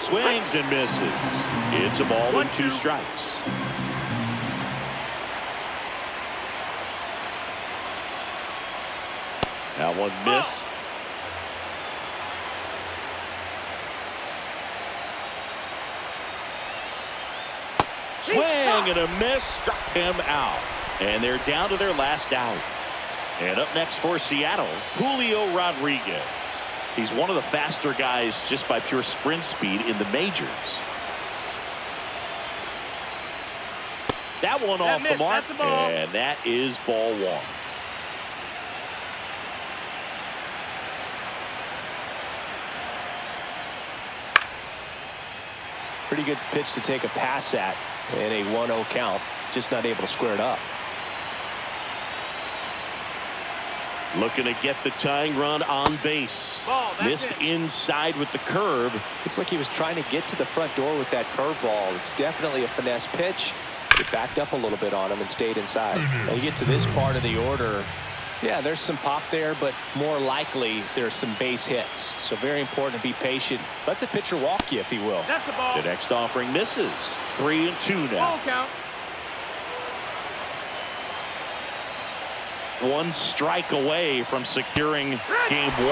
Swings and misses. It's a ball and 2 1-2. strikes. That one missed. Swing and a miss, struck him out. And they're down to their last out. And up next for Seattle, Julio Rodriguez. He's one of the faster guys just by pure sprint speed in the majors. That one off the missed. mark, That's a ball. and that is ball one. Pretty good pitch to take a pass at in a 1-0 count. Just not able to square it up. Looking to get the tying run on base. Ball, that's Missed it. inside with the curve. Looks like he was trying to get to the front door with that curveball. It's definitely a finesse pitch. It backed up a little bit on him and stayed inside. Now you get to this part of the order. Yeah, there's some pop there, but more likely there's some base hits. So very important to be patient. Let the pitcher walk you, if he will. That's the ball. The next offering misses. 3-2 now. Ball count. 1 strike away from securing game 1.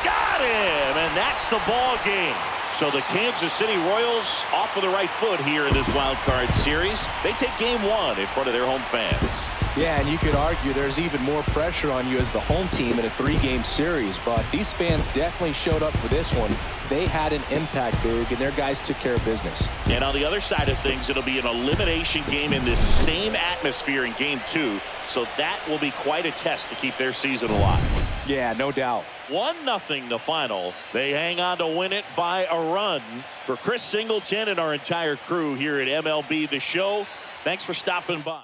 Got him, and that's the ball game. So the Kansas City Royals off with the right foot here in this wild card series. They take game 1 in front of their home fans. Yeah, and you could argue there's even more pressure on you as the home team in a 3-game series, but these fans definitely showed up for this one. They had an impact, Boog, and their guys took care of business. And on the other side of things, it'll be an elimination game in this same atmosphere in game 2, so that will be quite a test to keep their season alive. Yeah, no doubt. 1-0 the final. They hang on to win it by a run. For Chris Singleton and our entire crew here at MLB The Show, thanks for stopping by.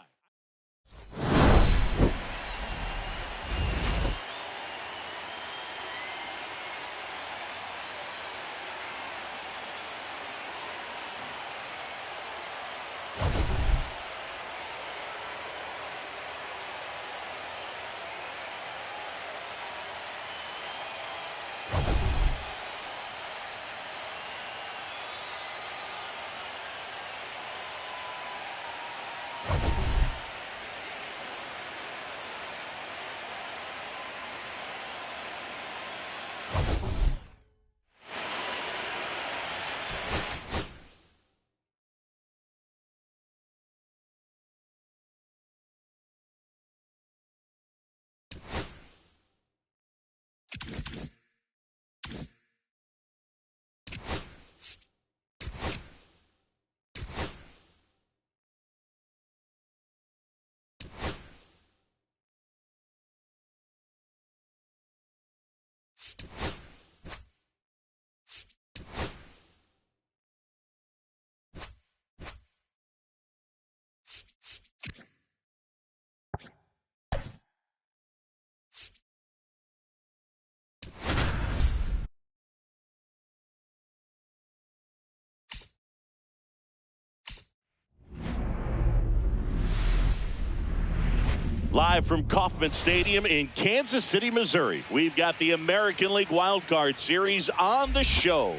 Live from Kauffman Stadium in Kansas City, Missouri, we've got the American League Wild Card Series on the show.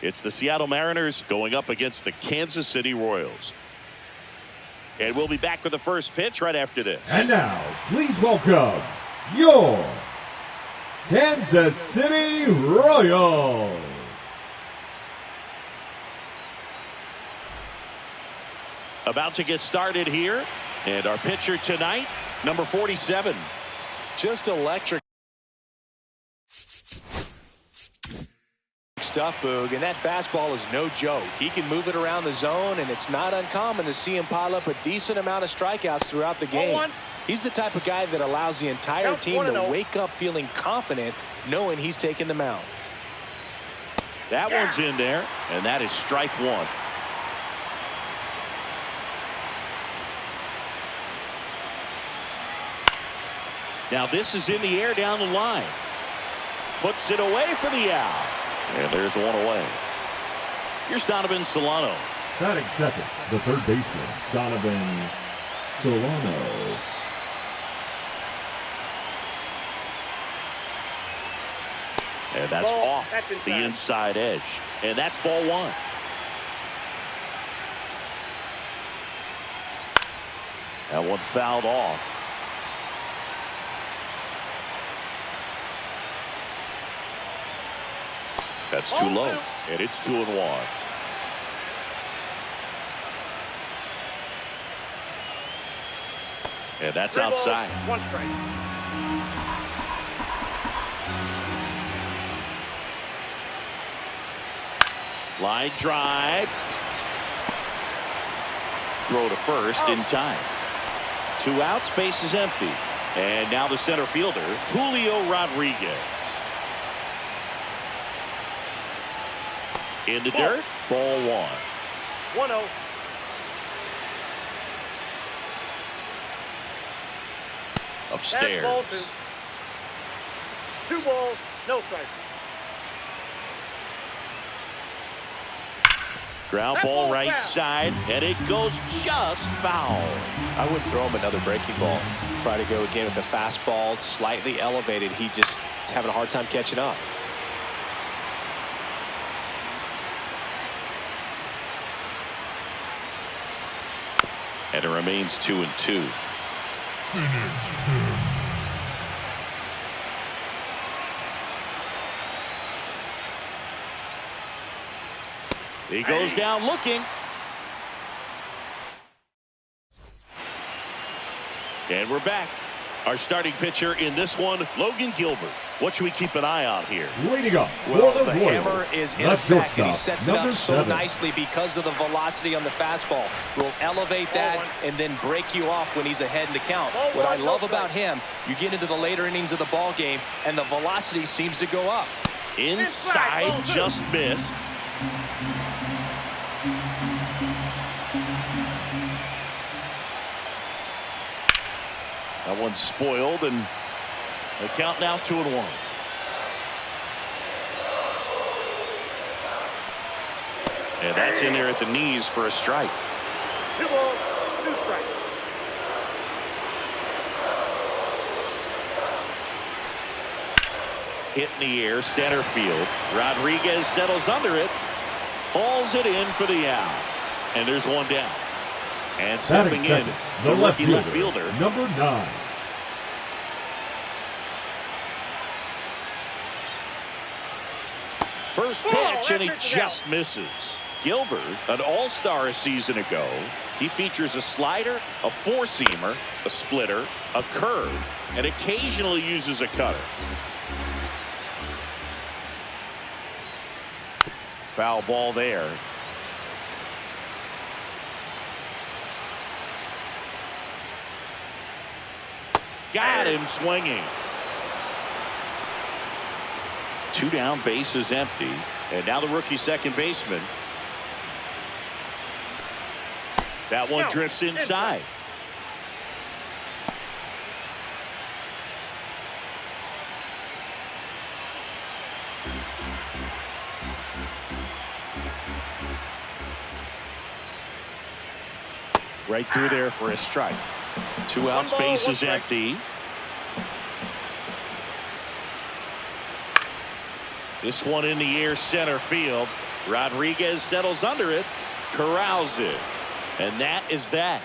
It's the Seattle Mariners going up against the Kansas City Royals. And we'll be back with the first pitch right after this. And now, please welcome your Kansas City Royals. About to get started here. And our pitcher tonight, number 47. Just electric stuff, Boog, and that fastball is no joke. He can move it around the zone, and it's not uncommon to see him pile up a decent amount of strikeouts throughout the game. He's the type of guy that allows the entire team to wake up feeling confident, knowing he's taking the mound. That one's in there, and that is strike one. Now this is in the air down the line. Puts it away for the out. And there's one away. Here's Donovan Solano. Batting second, the third baseman, Donovan Solano. And that's off the inside edge. And that's ball one. That one fouled off. That's too low, and it's 2-1. And that's outside. One strike. Line drive. Throw to first in time. 2 outs, base is empty. And now the center fielder, Julio Rodriguez. In the dirt, ball one. 1-0. Upstairs. Ball 2 balls, no strikes. Ground ball right side, and it goes just foul. I wouldn't throw him another breaking ball. Try to go again with the fastball slightly elevated. He just is having a hard time catching up. And it remains 2-2. He goes down looking. And we're back. Our starting pitcher in this one, Logan Gilbert. What should we keep an eye on here? Leading up, well, the hammer is in effect, and he sets it up so nicely because of the velocity on the fastball. Will elevate that and then break you off when he's ahead in the count. What I love about him, you get into the later innings of the ball game, and the velocity seems to go up. Inside, just missed. That one's spoiled, and the count now 2-1. And that's in there at the knees for a strike. 2 balls, 2 strikes. Hit in the air, center field. Rodriguez settles under it, hauls it in for the out. And there's one down. And stepping in, the rookie left fielder, number 9. First pitch, and he just misses. Gilbert, an all-star a season ago. He features a slider, a four-seamer, a splitter, a curve, and occasionally uses a cutter. Foul ball there. Got him swinging. 2 down, base is empty. And now the rookie second baseman. That one drifts inside. Right through there for a strike. Two outs, base is empty. This one in the air, center field. Rodriguez settles under it, corrals it, and that is that.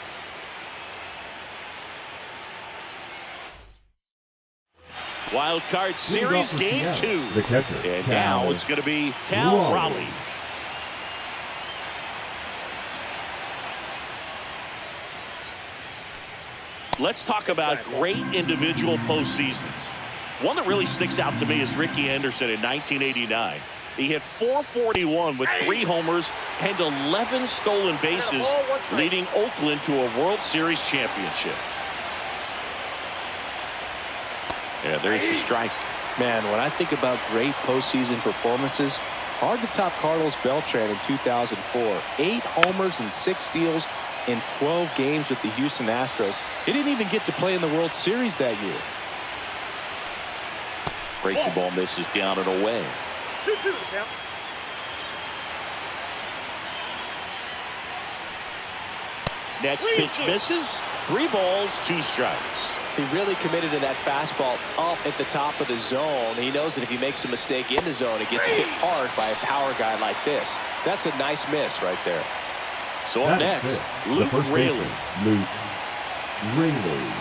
Wild Card Series Game 2. The catcher, And Cal now it's going to be Cal Raleigh. Let's talk about great individual postseasons. One that really sticks out to me is Ricky Henderson in 1989. He hit .441 with 3 homers and 11 stolen bases, leading Oakland to a World Series championship. Yeah, there's the strike. Man, when I think about great postseason performances, hard to top Carlos Beltran in 2004. 8 homers and 6 steals in 12 games with the Houston Astros. He didn't even get to play in the World Series that year. Breaking ball misses down and away. 2-2 count. Next pitch misses. 3 balls, 2 strikes. He really committed to that fastball up at the top of the zone. He knows that if he makes a mistake in the zone, it gets hit hard by a power guy like this. That's a nice miss right there. So up next, Luke Raley. Luke Raley.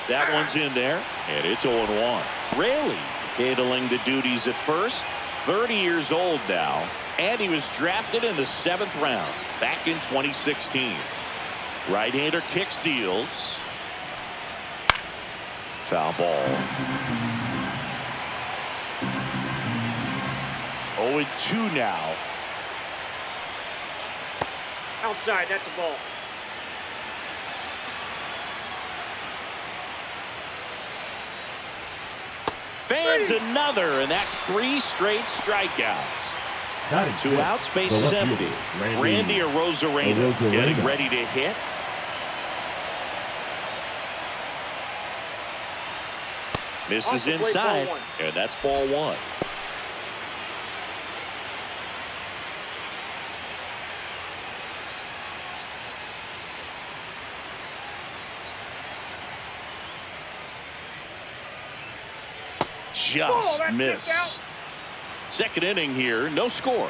That one's in there, and it's 0-1. Raley handling the duties at first. 30 years old now, and he was drafted in the 7th round back in 2016. Right-hander kicks, deals. Foul ball. 0-2 now. Outside, that's a ball. Fans another, and that's 3 straight strikeouts. 2 outs, base is empty. Randy Arozarena getting ready to hit. Misses inside, and that's ball 1. Just missed. Second inning here, no score.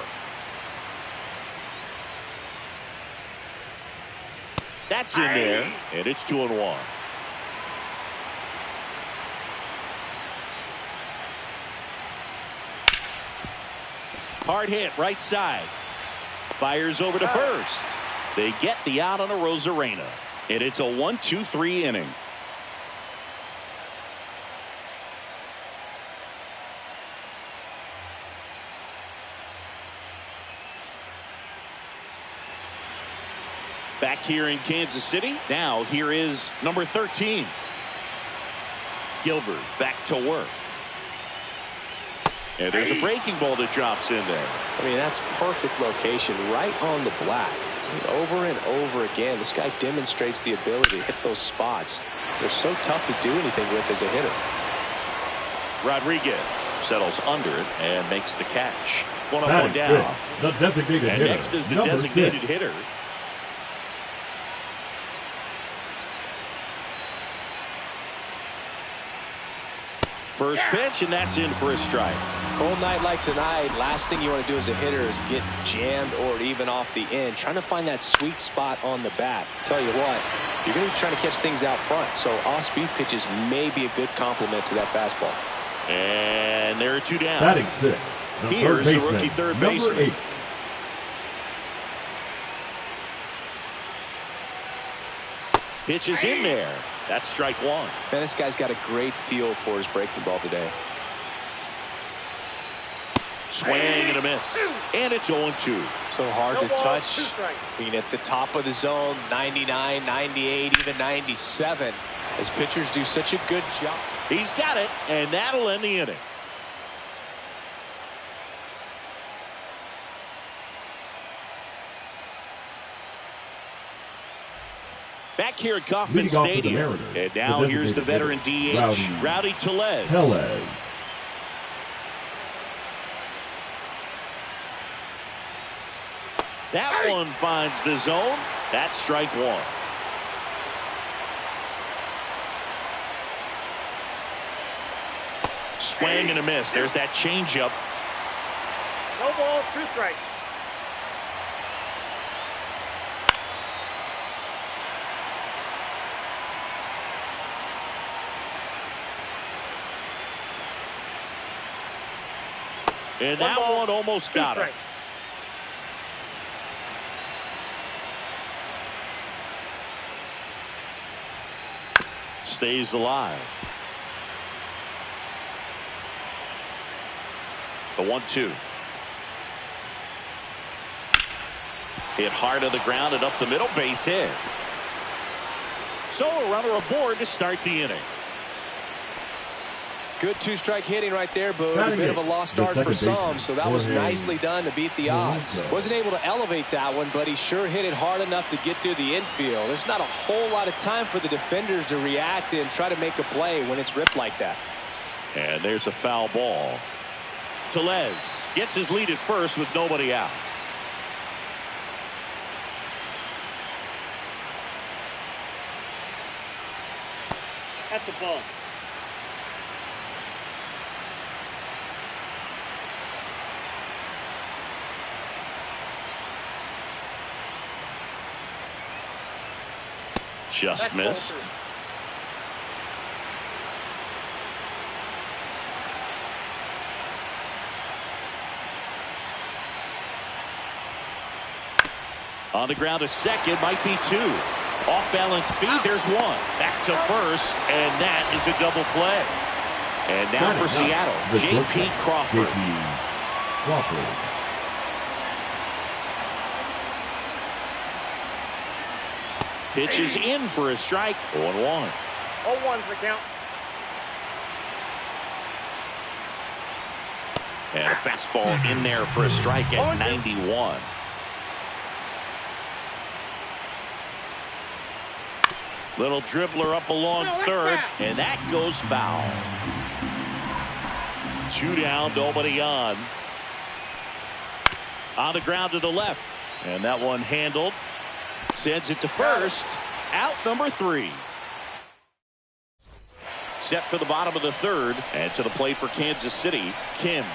That's in there, and it's 2-1. Hard hit, right side. Fires over to first. They get the out on Arozarena, and it's a 1-2-3 inning. Back here in Kansas City, now here is number 13. Gilbert back to work. And there's a breaking ball that drops in there. I mean, that's perfect location, right on the black. I mean, over and over again, this guy demonstrates the ability to hit those spots. They're so tough to do anything with as a hitter. Rodriguez settles under it and makes the catch. 1-1 down. The designated and hitter. Next is the number designated 6. hitter. First pitch, and that's in for a strike. Cold night like tonight, last thing you want to do as a hitter is get jammed or even off the end. Trying to find that sweet spot on the bat. Tell you what, you're going to be trying to catch things out front, so off-speed pitches may be a good complement to that fastball. And there are 2 down. Batting 6. Here's the rookie third baseman. Number 8. Pitch is in there. That's strike 1. Man, this guy's got a great feel for his breaking ball today. Swing and a miss. And it's 0-2. So hard to ball, touch. 2 strikes. I mean, at the top of the zone, 99, 98, even 97. As pitchers do such a good job. He's got it, and that'll end the inning. Back here at Kauffman Leading off for the Stadium. Mariners, And now the here's the veteran designated DH, Rowdy Tellez. That one finds the zone. That's strike one. Swing and a miss. There's that changeup. No ball, 2 strikes. And that one almost got him. Stays alive. The 1-2. Hit hard to the ground and up the middle, base hit. So a runner aboard to start the inning. Good 2-strike hitting right there, Boog. A bit of a lost start for some, so that was nicely done to beat the odds. Wasn't able to elevate that one, but he sure hit it hard enough to get through the infield. There's not a whole lot of time for the defenders to react and try to make a play when it's ripped like that. And there's a foul ball. Tellez gets his lead at first with nobody out. That's a ball. Just missed. On the ground to second, might be 2. Off balance feed, there's 1. Back to first, and that is a double play. And now for Seattle, J.P. Crawford. Pitches in for a strike. 0-1. 0-1's the count. And a fastball in there for a strike at 91. Little dribbler up along third, and that goes foul. 2 down, nobody on. On the ground to the left, and that one handled. Sends it to first. Out number 3. Set for the bottom of the third, and to the plate for Kansas City, Kim.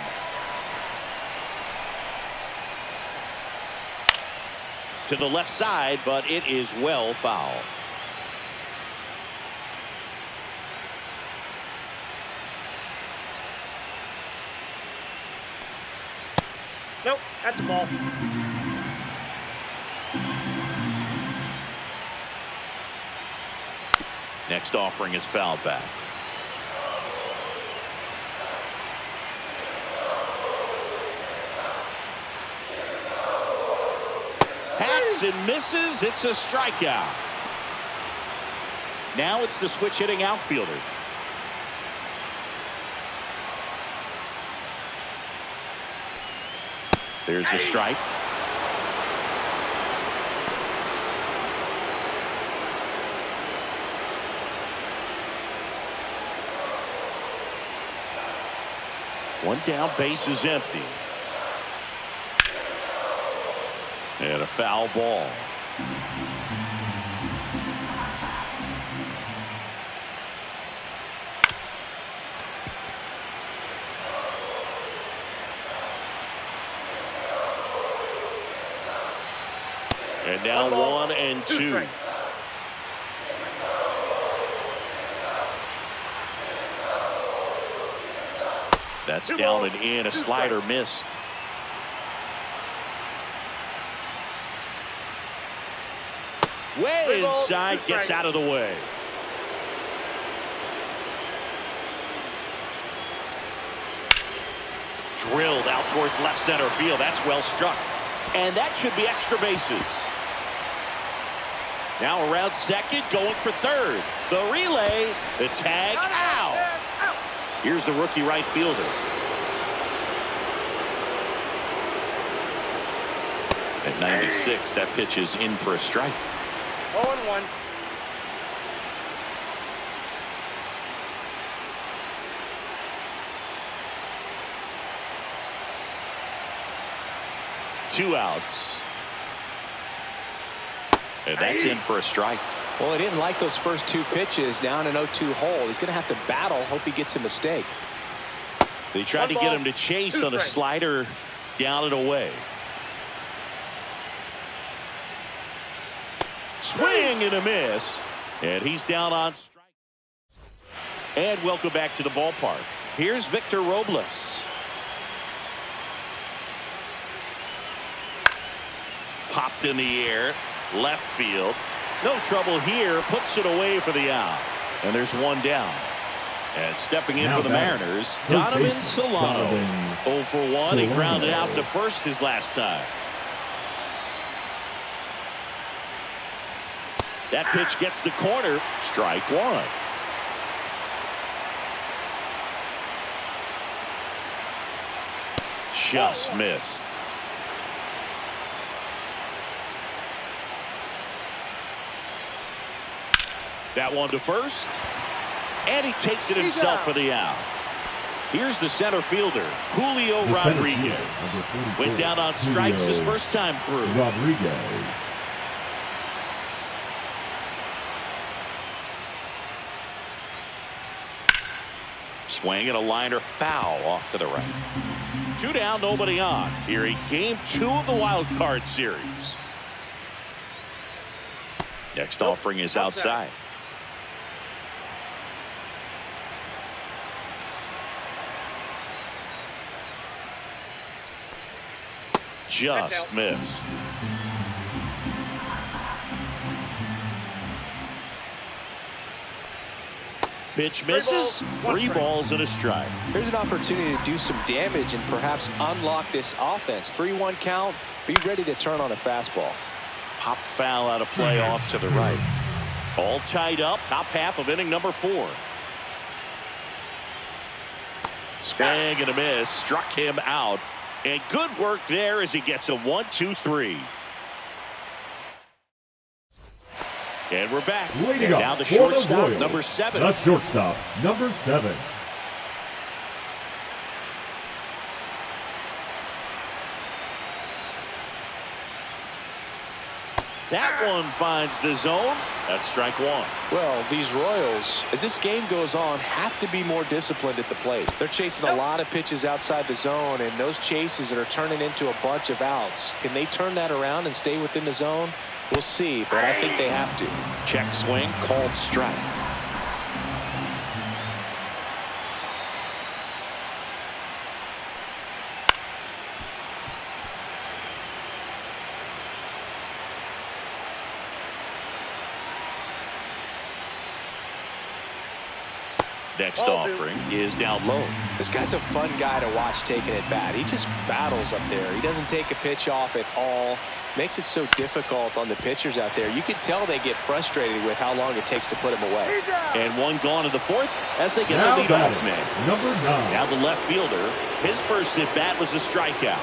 To the left side, but it is well foul. Nope, that's a ball. Next offering is fouled back. Hacks and misses. It's a strikeout. Now it's the switch hitting outfielder. There's the strike. One down, base is empty. And a foul ball. And now 1-2. That's down and in. A slider missed. Way inside, gets out of the way. Drilled out towards left center field. That's well struck. And that should be extra bases. Now around second, going for third. The relay, the tag, out. Here's the rookie right fielder. At 96, that pitch is in for a strike. 0-1. Two outs. And that's in for a strike. Well, he didn't like those first two pitches down an 0-2 hole. He's going to have to battle. Hope he gets a mistake. They tried to get him to chase on a slider down and away. Swing and a miss. And he's down on strike. And welcome back to the ballpark. Here's Victor Robles. Popped in the air. Left field. No trouble here. Puts it away for the out. And there's one down. And stepping in for the Mariners, Donovan Solano. 0 for 1. He grounded out to first his last time. That pitch gets the corner. Strike one. Just missed. That one to first. And he takes it himself for the out. Here's the center fielder, Julio Rodriguez. Went down on strikes his first time through. Rodriguez. Swing and a liner foul off to the right. 2 down, nobody on. Here in game 2 of the wild card series. Next offering is outside. Just missed. Pitch misses. 3 balls and a strike. Here's an opportunity to do some damage and perhaps unlock this offense. 3-1 count. Be ready to turn on a fastball. Pop foul out of play off to the right. All tied up. Top half of inning number 4. Swing and a miss. Struck him out. And good work there as he gets a 1-2-3. And we're back. Leading and up now the for shortstop, the number 7. The shortstop, number 7. That one finds the zone. That's strike 1. Well, these Royals, as this game goes on, have to be more disciplined at the plate. They're chasing a lot of pitches outside the zone, and those chases that are turning into a bunch of outs. Can they turn that around and stay within the zone? We'll see, but I think they have to. Check swing, called strike. Next offering is down low. This guy's a fun guy to watch taking at bat. He just battles up there. He doesn't take a pitch off at all. Makes it so difficult on the pitchers out there. You can tell they get frustrated with how long it takes to put him away. And one gone in the 4th as they get Now a leadoff man. Number 9. Now the left fielder. His first at bat was a strikeout.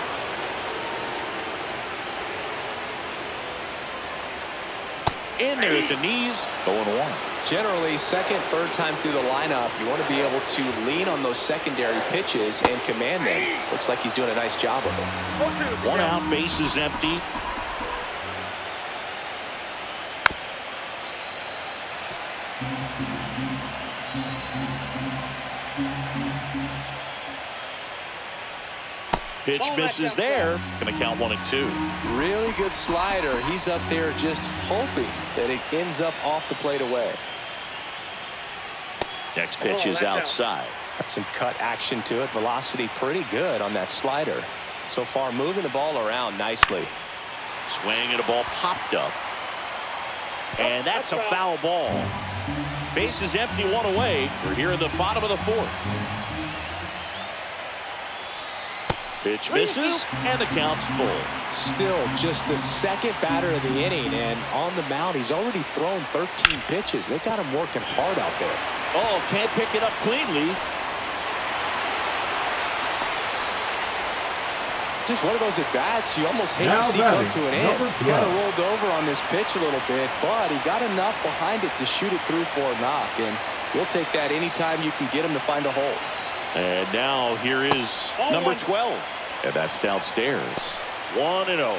In there at the knees, 0-1. Generally, second, third time through the lineup, you want to be able to lean on those secondary pitches and command them. Looks like he's doing a nice job of it. 1 out, bases empty. Pitch misses there. Going to count 1 and 2. Really good slider. He's up there just hoping that it ends up off the plate away. Next pitch is outside. Got some cut action to it. Velocity pretty good on that slider. So far moving the ball around nicely. Swing and a ball popped up. And that's a foul ball. Bases empty, 1 away. We're here in the bottom of the 4th. Pitch misses, and the count's full. Still just the second batter of the inning, and on the mound, he's already thrown 13 pitches. They got him working hard out there. Oh, can't pick it up cleanly. Just one of those at-bats you almost hate to see come to an end. He kind of rolled over on this pitch a little bit, but he got enough behind it to shoot it through for a knock, and we'll take that anytime you can get him to find a hole. And now here is number 12. And that's downstairs. 1-0.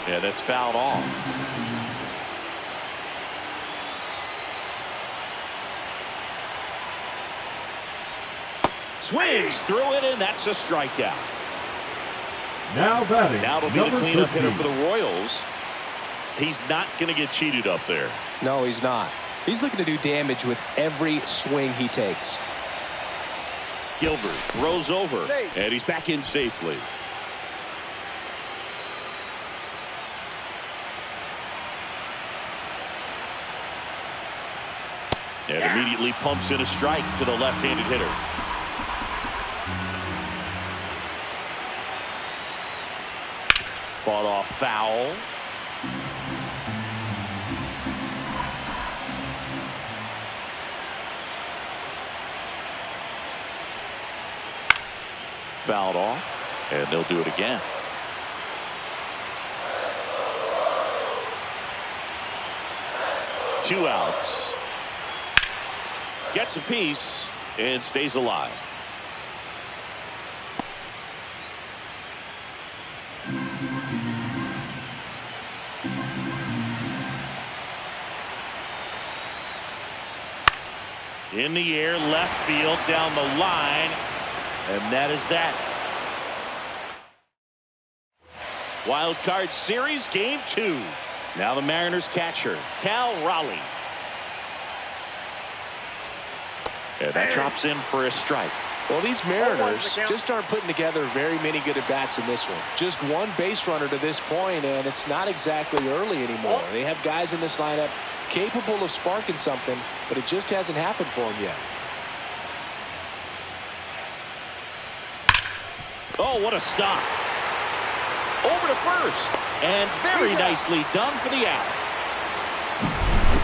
Yeah, that's fouled off. Swings through it, and that's a strikeout. Now batting. Now it'll be the number cleanup 13. hitter for the Royals. He's not going to get cheated up there. No, he's not. He's looking to do damage with every swing he takes. Gilbert throws over, and he's back in safely. And immediately pumps in a strike to the left-handed hitter. Fought off foul. Fouled off, and they'll do it again. Two outs. Gets a piece and stays alive. In the air, left field, down the line, and that is that. Wild Card Series Game 2. Now the Mariners catcher, Cal Raleigh. And that drops in for a strike. Well, these Mariners just aren't putting together very many good at-bats in this one. Just one base runner to this point, and it's not exactly early anymore. They have guys in this lineup capable of sparking something, but it just hasn't happened for them yet. Oh, what a stop. Over to first. And very nicely done for the out.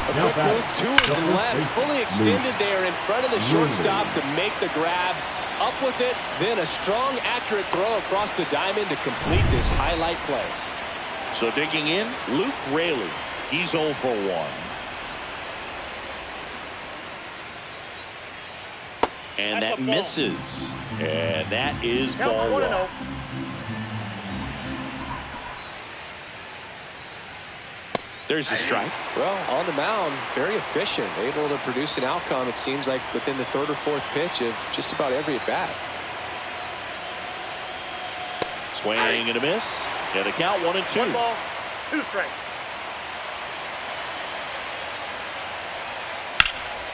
A quick move, 2 is left, fully extended there in front of the shortstop to make the grab. Up with it, then a strong, accurate throw across the diamond to complete this highlight play. So digging in, Luke Raley. He's 0 for 1. And that misses. And that is ball 1. There's the strike. Well, on the mound, very efficient, able to produce an outcome, it seems like, within the 3rd or 4th pitch of just about every at-bat. Swing and a miss. And the count 1 and 2. 1 ball, 2 strikes.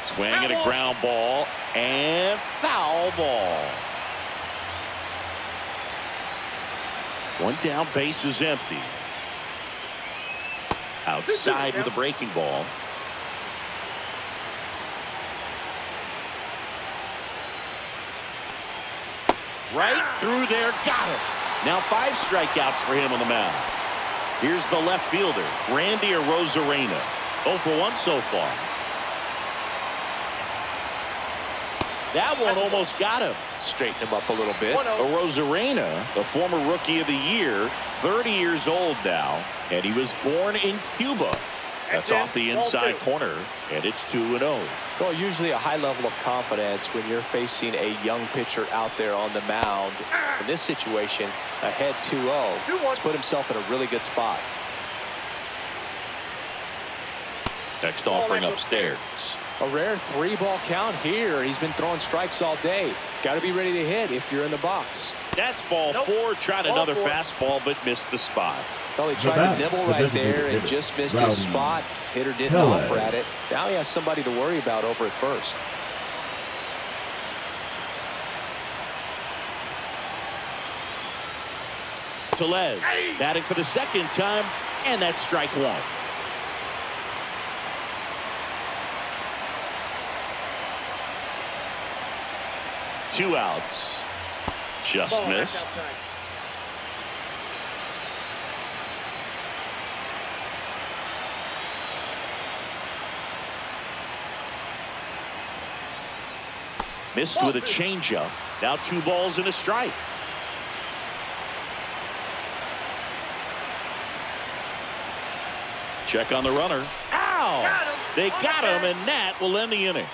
Swing and a ground ball. And foul ball. 1 down, base is empty. Outside with a breaking ball. Right through there, got it. Now 5 strikeouts for him on the mound. Here's the left fielder, Randy Arozarena. 0 for 1 so far. That one almost got him. Straighten him up a little bit. Arozarena, the former Rookie of the Year, 30 years old now, and he was born in Cuba. That's off the inside corner, and it's 2-0. Well, usually a high level of confidence when you're facing a young pitcher out there on the mound. In this situation, ahead 2-0. He's put himself in a really good spot. Next offering upstairs. A rare 3-ball count here. He's been throwing strikes all day. Got to be ready to hit if you're in the box. That's ball 4. Tried another fastball, but missed the spot. Well, he tried to nibble right there and just missed his spot. Hitter didn't offer at it. Now he has somebody to worry about over at first. Tellez batting for the 2nd time, and that's strike 1. Two outs. Just missed. Missed with a changeup. Now 2 balls and a strike. Check on the runner. Ow! They got him, and that will end the inning.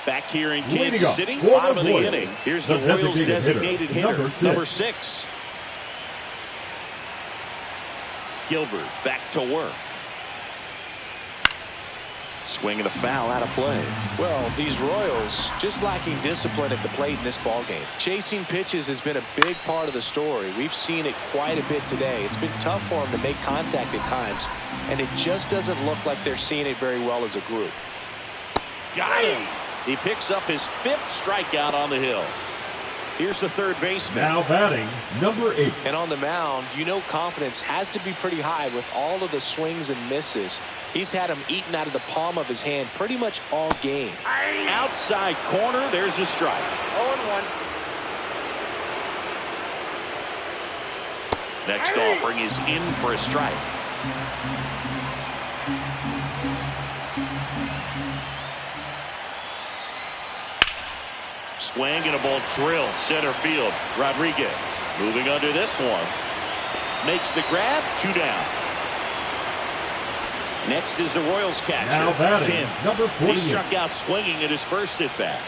Back here in Leading Kansas up City, for bottom the of the Royals, inning. Here's the the Royals' designated designated hitter, hitter, number 6. Gilbert back to work. Swinging a foul out of play. Well, these Royals just lacking discipline at the plate in this ballgame. Chasing pitches has been a big part of the story. We've seen it quite a bit today. It's been tough for them to make contact at times, and it just doesn't look like they're seeing it very well as a group. Got him. He picks up his 5th strikeout on the hill. Here's the third baseman. Now batting, number 8. And on the mound, you know confidence has to be pretty high with all of the swings and misses. He's had them eaten out of the palm of his hand pretty much all game. Outside corner, there's a strike. 0-1. Next offering is in for a strike. Swing and a ball drilled center field. Rodriguez moving under this one. Makes the grab. 2 down. Next is the Royals catcher, Now batting, Kim. number He 48. struck out swinging at his first at bat.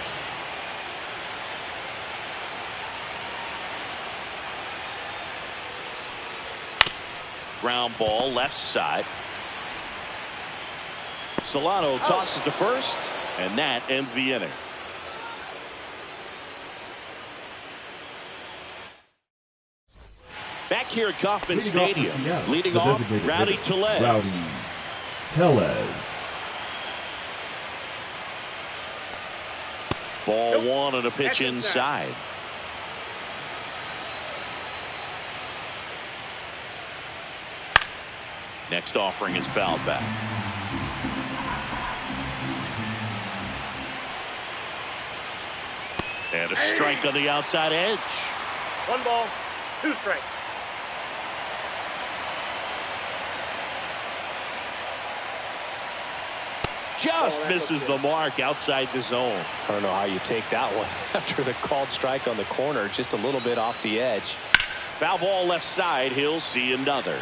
Ground ball left side. Solano tosses to first, and that ends the inning. Back here at Kauffman Stadium, leading off, Rowdy Tellez. Rowdy Tellez. Ball 1 on a pitch That's inside. Next offering is fouled back. And a strike on the outside edge. 1 ball, 2 strikes. Just that misses looks the good. mark outside the zone. I don't know how you take that one after the called strike on the corner, just a little bit off the edge. Foul ball left side. He'll see another.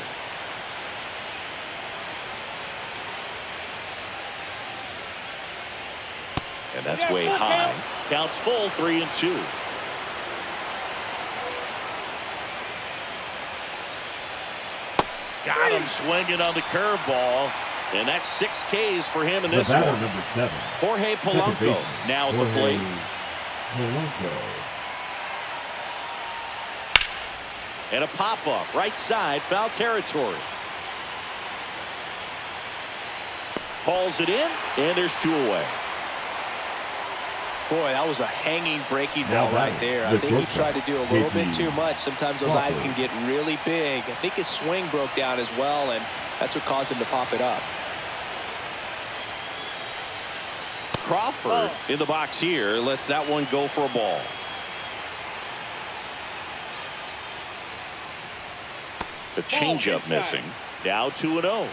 And that's way high. Counts full, 3-2. Got him swinging on the curveball. And that's 6 Ks for him in The this batter, one. number 7. Jorge Second Polanco baseman, now at the Jorge plate. Polanco. And a pop-up right side, foul territory. Hauls it in, and there's 2 away. Boy, that was a hanging breaking Now ball right batting, there. I the think he shortstop, tried to do a little bit JP too much. Sometimes those eyes can Crawford. get really big. I think his swing broke down as well, and that's what caused him to pop it up. Crawford in the box here lets that one go for a ball. The changeup inside. missing. Now 2-0.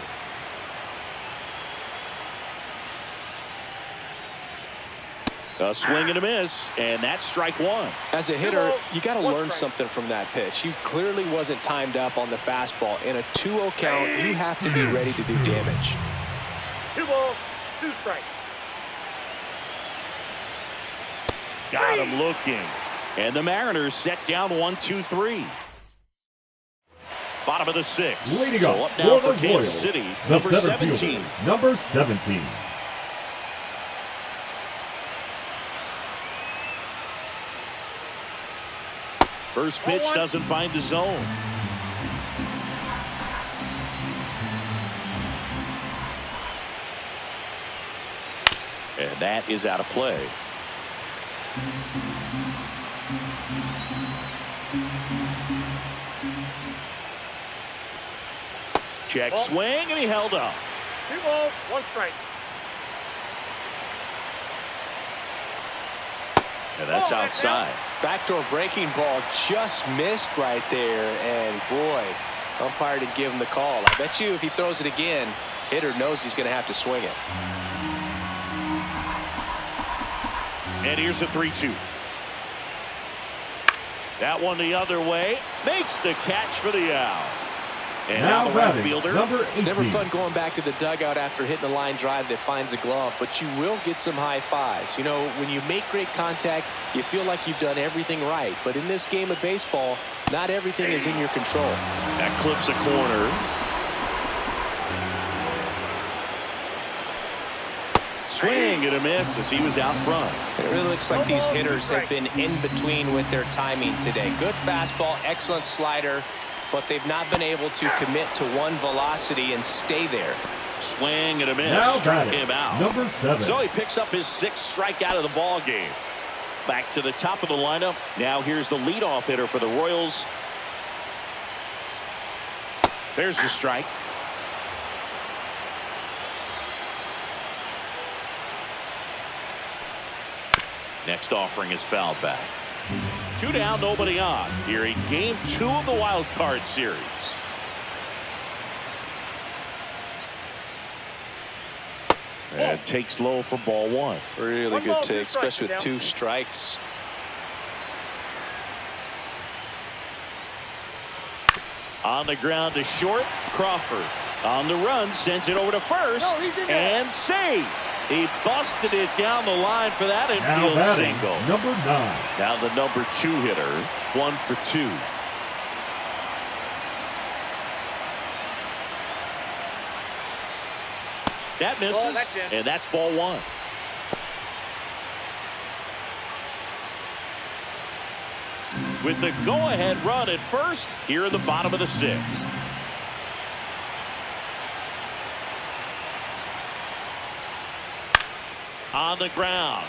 A swing and a miss, and that's strike 1. As a hitter, balls, you got to 1 learn strike. something from that pitch. He clearly wasn't timed up on the fastball. In a 2-0 count, you have to be ready to do damage. 2 balls, 2 strikes. Got him looking. And the Mariners set down 1-2-3. Bottom of the 6th. Leading So up up now for for the Kansas Royals, City, the number center 17. fielder, number 17. First pitch doesn't find the zone. And that is out of play. Check swing, and he held up. 2 balls, 1 strike. And that's Oh, that's outside. Backdoor breaking ball just missed right there, and boy, umpire to give him the call. I bet you if he throws it again, hitter knows he's going to have to swing it. And here's a 3-2. That one the other way. Makes the catch for the out. And now the right fielder. Number 18. It's never fun going back to the dugout after hitting a line drive that finds a glove, but you will get some high fives. You know, when you make great contact, you feel like you've done everything right. But in this game of baseball, not everything is in your control. That clips a corner. Swing and a miss as he was out front. It really looks like these hitters have been in between with their timing today. Good fastball, excellent slider, but they've not been able to commit to one velocity and stay there. Swing and a miss. Now Struck him out. Number 7. So he picks up his 6th strikeout of the ball game. Back to the top of the lineup. Now here's the leadoff hitter for the Royals. There's the strike. Next offering is fouled back. 2 down, nobody on. Here in game 2 of the wild card series. And takes low for ball 1. Really One good ball, 2 take, strikes, especially with down. 2 strikes. On the ground to short, Crawford. On the run, sends it over to first. No, he's in there. And safe. He busted it down the line for that Now infield batting, single. number 9. Now the number 2 hitter, 1 for 2. That misses, that's in. and that's ball 1. With the go-ahead run at first, here in the bottom of the 6th. On the ground.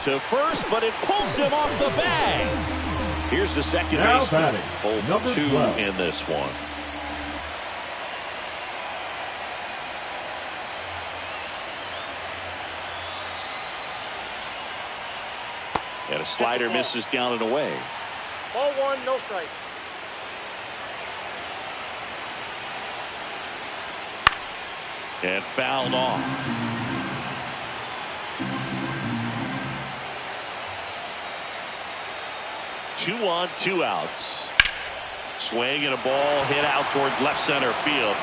To first, but it pulls him off the bag. Here's the second Now baseman. batting, 0 for number 2 12. in this one. And a slider misses down and away. Ball 1, no strike. And fouled off. Two on, 2 outs. Swing and a ball hit out towards left center field.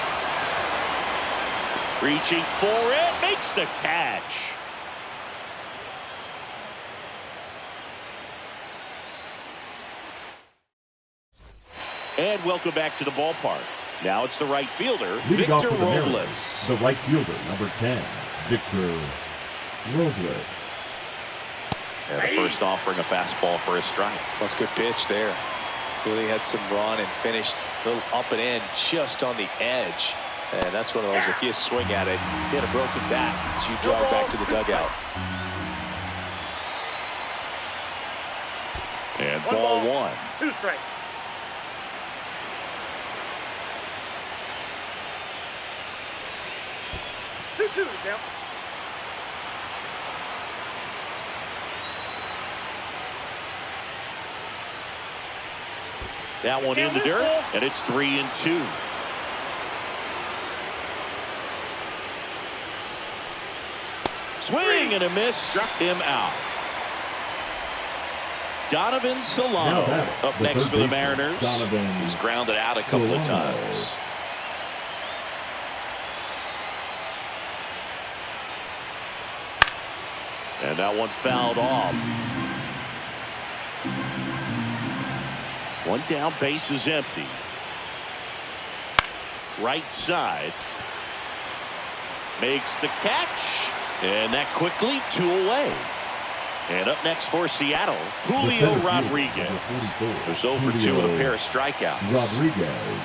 Reaching for it, makes the catch. And welcome back to the ballpark. Now it's the right fielder, Leading off Victor for the Mariners, Robles. the right fielder, number 10, Victor Robles. And the first offering a fastball for a strike. That's a good pitch there. Really had some run and finished a little up and in just on the edge. And that's one of those, if you swing at it, get a broken bat as you drive back to the dugout. And One ball ball. 1. 2 strikes. Two down. That one in the dirt, and it's 3-2. Swing and a miss, struck him out. Donovan Solano batting, up the next third for the baseman, Mariners. Donovan He's grounded out a couple of Solano. times. And that one fouled off. One down, base is empty. Right side. Makes the catch. And that quickly 2 away. And up next for Seattle, Julio The center fielder, Rodriguez. number 44, Who's 0 for 2 Julio with a pair of strikeouts. Rodriguez.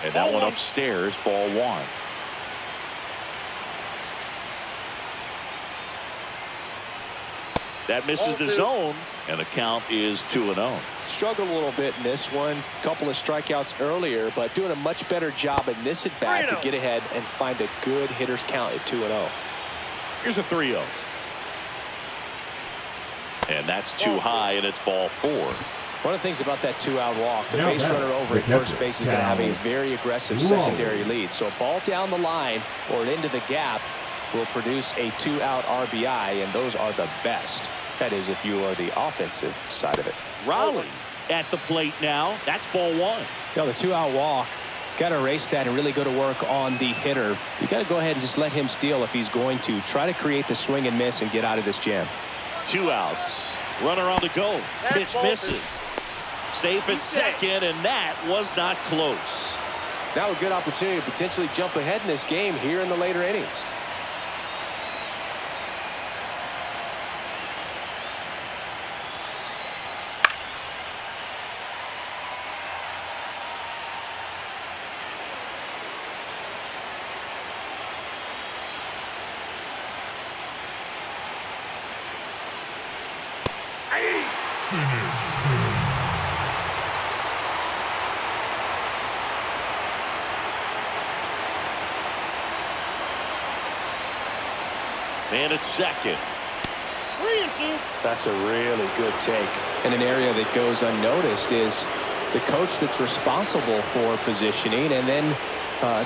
And that one upstairs, ball 1. That misses the zone, and the count is 2-0. Struggled a little bit in this one. Couple of strikeouts earlier, but doing a much better job in this at bat to get ahead and find a good hitter's count at 2-0. Here's a 3-0. And that's too high, and it's ball 4. One of the things about that 2-out walk, the Now base batting, runner over the at first catcher, base is going to have a Cal very aggressive Raleigh. secondary lead. So a ball down the line or into the gap will produce a 2-out RBI, and those are the best. That is, if you are the offensive side of it. Raleigh at the plate now. That's ball one. The 2-out walk. Got to erase that and really go to work on the hitter. You got to go ahead and just let him steal if he's going to. Try to create the swing and miss and get out of this jam. 2 outs. Runner on the go. Pitch misses. Safe at second, and that was not close. Now a good opportunity to potentially jump ahead in this game here in the later innings. And it's second. 3 and 2. That's a really good take. And an area that goes unnoticed is the coach that's responsible for positioning, and then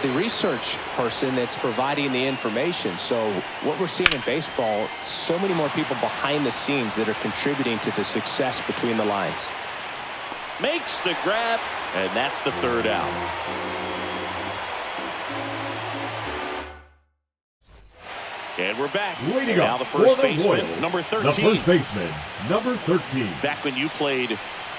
the research person that's providing the information. So what we're seeing in baseball, so many more people behind the scenes that are contributing to the success between the lines. Makes the grab, and that's the 3rd out. And we're back. Leading now up the first for the baseman, Royals, number 13. The first baseman, number 13. Back when you played,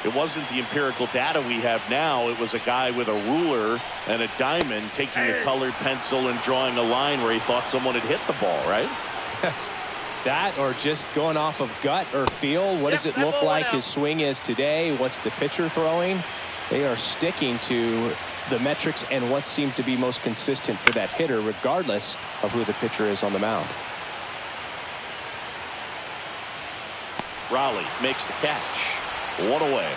it wasn't the empirical data we have now. It was a guy with a ruler and a diamond taking a colored pencil and drawing a line where he thought someone had hit the ball, right? That, or just going off of gut or feel. What does it look like his swing is today? What's the pitcher throwing? They are sticking to the metrics and what seems to be most consistent for that hitter, regardless of who the pitcher is on the mound. Raleigh makes the catch. 1 away.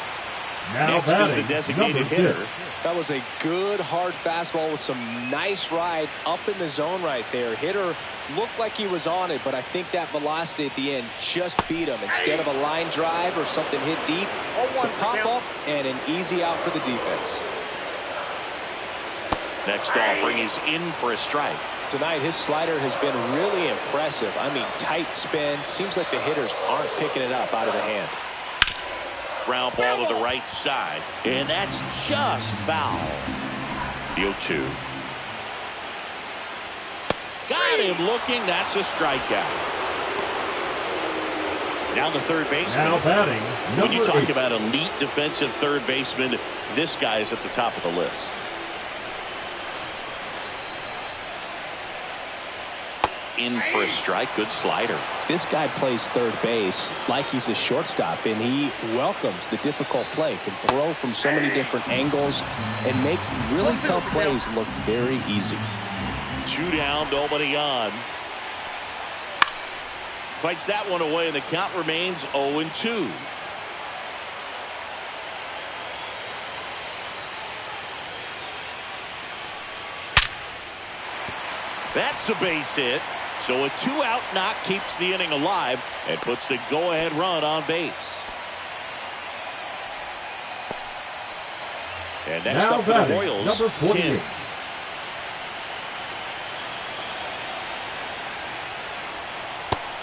Now Next is the designated hitter. That was a good hard fastball with some nice ride up in the zone right there. Hitter looked like he was on it, but I think that velocity at the end just beat him. Instead of a line drive or something hit deep, it's a pop up and an easy out for the defense. Next offering, he's in for a strike. Tonight, his slider has been really impressive. I mean, tight spin. Seems like the hitters aren't picking it up out of the hand. Ground ball to the right side, and that's just foul. The 0-2. Got him looking. That's a strikeout. Now the third baseman. Now batting, when you number talk 8. about elite defensive third baseman, this guy is at the top of the list. In for a strike. Good slider. This guy plays third base like he's a shortstop, and he welcomes the difficult play. Can throw from so many different angles and makes really tough plays look very easy. 2 down, nobody on. Fights that one away, and the count remains 0-2. That's a base hit. So a 2-out knock keeps the inning alive and puts the go-ahead run on base. And next Now up for the Royals, number 48. Kim.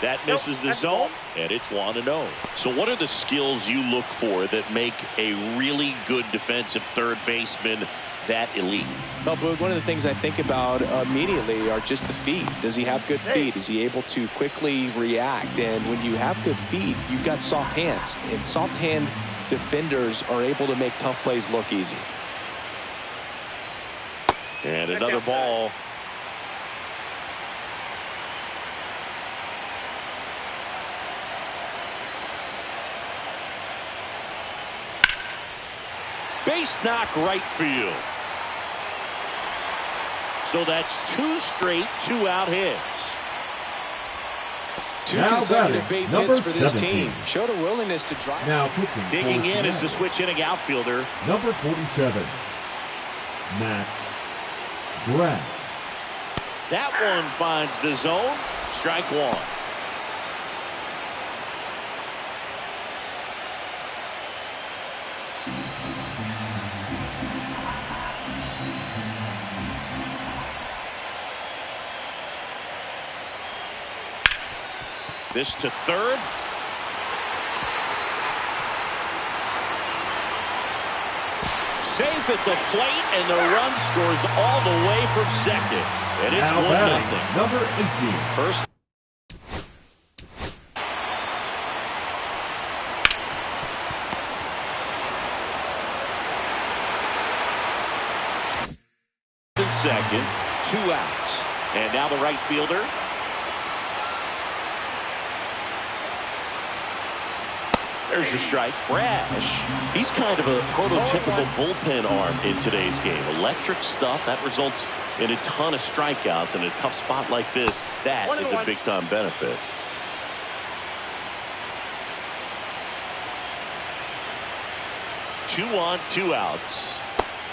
That misses the zone, and it's 1-0. So what are the skills you look for that make a really good defensive third baseman that elite? Well, Boog, one of the things I think about immediately are just the feet. Does he have good feet? Is he able to quickly react? And when you have good feet, you've got soft hands. And soft hand defenders are able to make tough plays look easy. And another ball. Base knock right field. So that's 2 straight 2-out hits. 2 Now consecutive batting, base number hits for this 17. team. Showed a willingness to drive. Now pitching. Digging for in is the Seattle. switch inning outfielder. Number 47. Matt Grant. That one finds the zone. Strike 1. This to third. safe at the plate, and the run scores all the way from second. And it's 1-0. Number 18. First. Second, 2 outs. And now the right fielder. There's your strike. Brash. He's kind of a prototypical bullpen arm in today's game. Electric stuff that results in a ton of strikeouts. In a tough spot like this, that is a big-time benefit. Two on, 2 outs.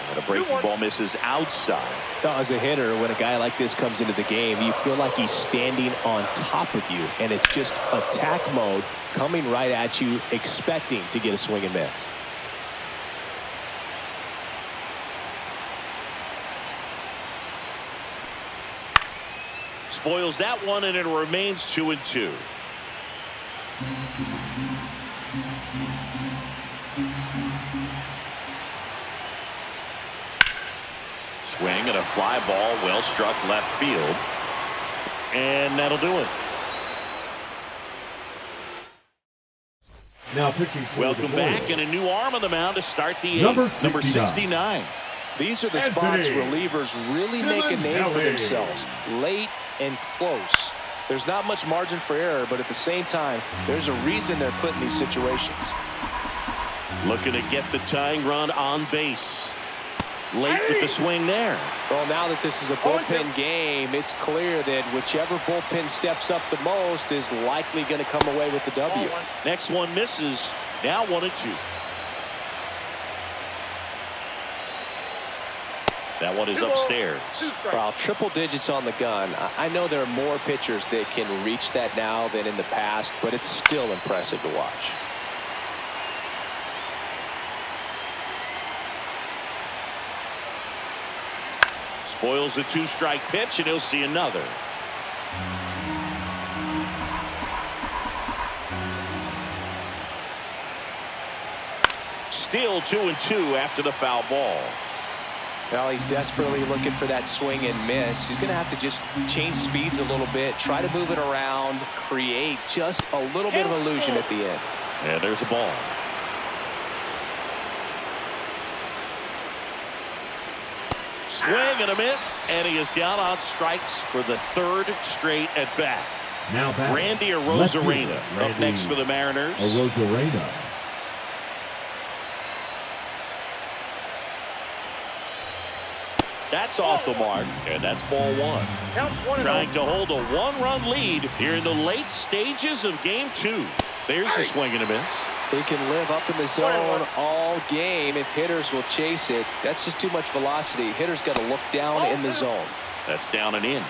And a breaking ball misses outside. As a hitter, when a guy like this comes into the game, you feel like he's standing on top of you, and it's just attack mode coming right at you, expecting to get a swing and miss. Spoils that one, and it remains 2-2. Swing and a fly ball, well struck left field. And that'll do it. Now pitching for Welcome the back, Royals. and a new arm on the mound to start the Number eighth. Number 69. These are the spots relievers really make a name for themselves. Late and close. There's not much margin for error, but at the same time, there's a reason they're put in these situations. Looking to get the tying run on base. Late with the swing there. Well, now that this is a bullpen game, it's clear that whichever bullpen steps up the most is likely going to come away with the W. Next one misses. Now 1-2. That one is upstairs. Well, triple digits on the gun. I know there are more pitchers that can reach that now than in the past, but it's still impressive to watch. Spoils the 2-strike pitch, and he'll see another. Still 2-2 after the foul ball. Well, he's desperately looking for that swing and miss. He's going to have to just change speeds a little bit, try to move it around, create just a little bit of illusion at the end. And there's a ball. Swing and a miss, and he is down on strikes for the 3rd straight at bat. Now back. Randy Arozarena up next for the Mariners. Arozarena. That's off the mark, and that's ball 1. Trying to hold a 1-run lead here in the late stages of game 2. There's a swing and a miss. He can live up in the zone all game if hitters will chase it. That's just too much velocity. Hitters got to look down in the zone. That's down and in.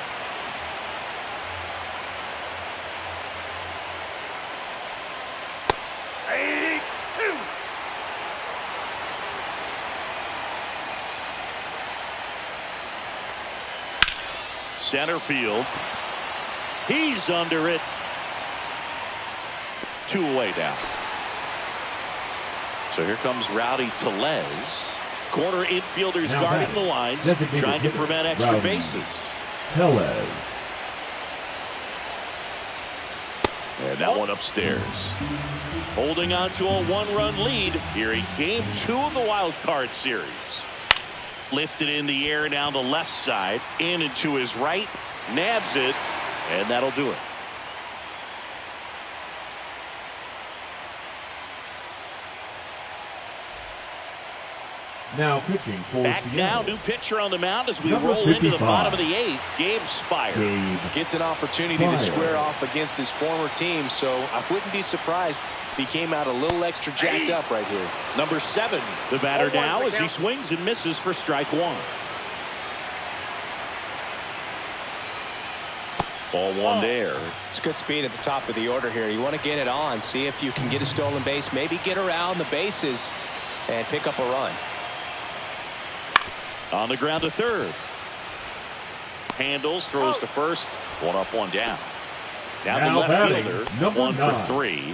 Center field. He's under it. 2 away now. So here comes Rowdy Tellez. Corner infielders now guarding back. the lines, Designated trying to hitter, prevent extra Rowdy bases. Tellez. And that one upstairs. Holding on to a 1-run lead here in game 2 of the wild card series. Lifted in the air down the left side, in and to his right, nabs it, and that'll do it. Now pitching for Back Seattle. now, new pitcher on the mound as we Number roll into the 55. bottom of the 8th. Gabe Spire. Gabe Gets an opportunity to square off against his former team, so I wouldn't be surprised if he came out a little extra jacked up right here. Number 7, the batter now as he swings and misses for strike 1. Ball 1 there. It's good speed at the top of the order here. You want to get it on, see if you can get a stolen base, maybe get around the bases and pick up a run. On the ground to third. Handles, throws to first. 1 up, 1 down. Now the left batting, fielder, number 1 for 9. 3.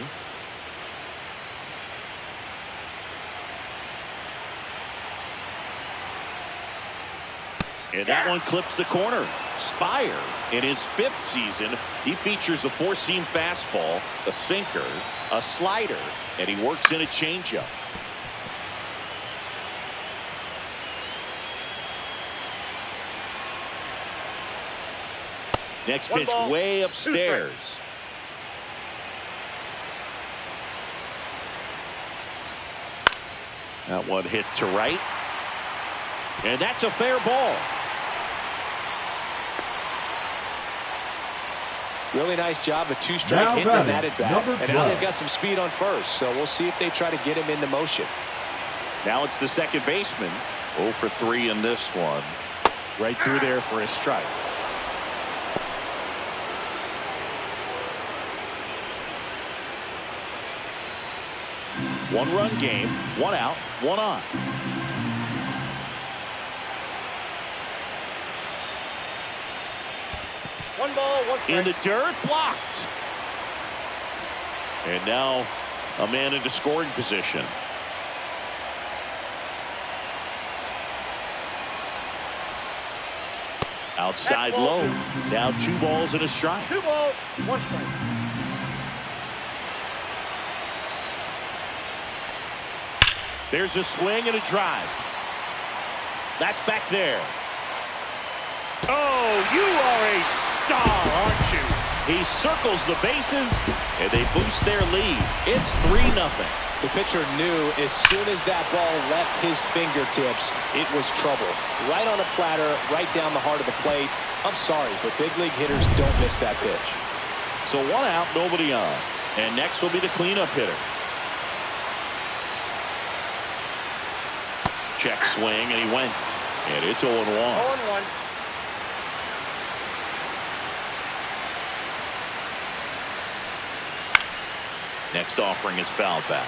And that one clips the corner. Spire, in his 5th season, he features a 4-seam fastball, a sinker, a slider, and he works in a changeup. Next pitch way upstairs. That one hit to right. And that's a fair ball. Really nice job, a 2-strike hitting him at it back. And now they've got some speed on first, so we'll see if they try to get him into motion. Now it's the second baseman. 0 for 3 in this one. Right through there for a strike. One-run game, 1 out, 1 on. One ball, 1 strike. In the dirt, blocked. And now a man into scoring position. Outside low. Now 2 balls and a strike. 2 balls, 1 strike. There's a swing and a drive. That's back there. Oh, you are a star, aren't you? He circles the bases, and they boost their lead. It's 3-0. The pitcher knew as soon as that ball left his fingertips, it was trouble. Right on a platter, right down the heart of the plate. I'm sorry, but big league hitters don't miss that pitch. So 1 out, nobody on. And next will be the cleanup hitter. Check swing, and he went. And it's 0-1. 0-1. Next offering is fouled back.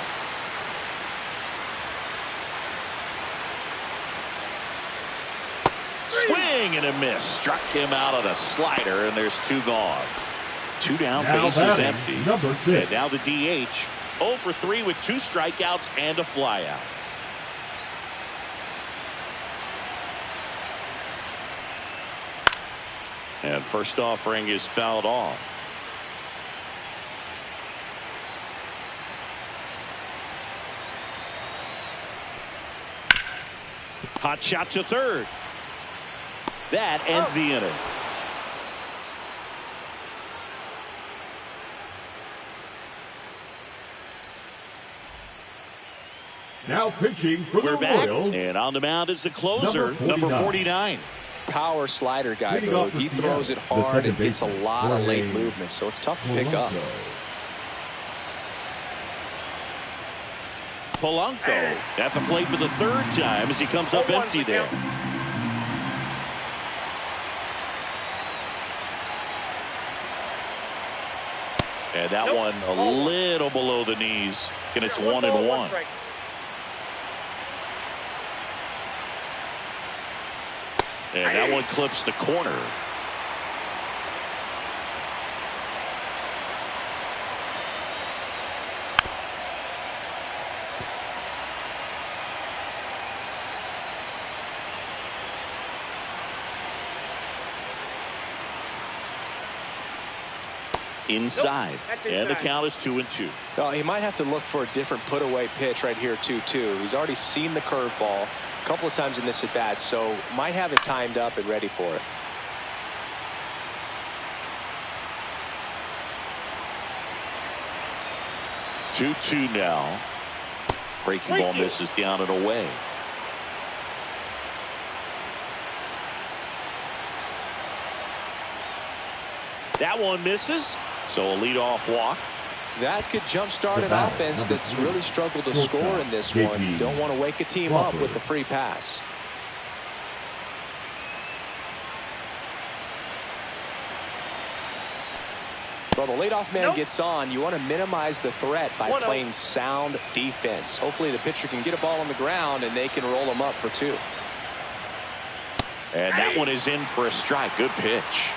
Swing and a miss. Struck him out on a slider, and there's 2 gone. 2 down, base is empty. Number 6. And now the DH. 0 for 3 with 2 strikeouts and a flyout. And first offering is fouled off. Hot shot to third. That ends the inning. Now pitching for We're the back, Royals. and on the mound is the closer, number 49. Power slider guy, though. He throws it hard and gets a lot of late movement, so it's tough to pick up. Polanco at the plate for the 3rd time as he comes up empty there. And that one a little below the knees, and it's 1-1. And that one clips the corner. Inside. And the count is 2-2. Well, he might have to look for a different put-away pitch right here, 2-2. He's already seen the curveball a couple of times in this at-bat, so might have it timed up and ready for it. Two now. Breaking ball misses down and away. That one misses. So a leadoff walk. That could jumpstart an offense that's really struggled to score in this one. Don't want to wake a team up with the free pass. Well, the leadoff man gets on. You want to minimize the threat by playing sound defense. Hopefully the pitcher can get a ball on the ground and they can roll him up for 2. And that one is in for a strike. Good pitch.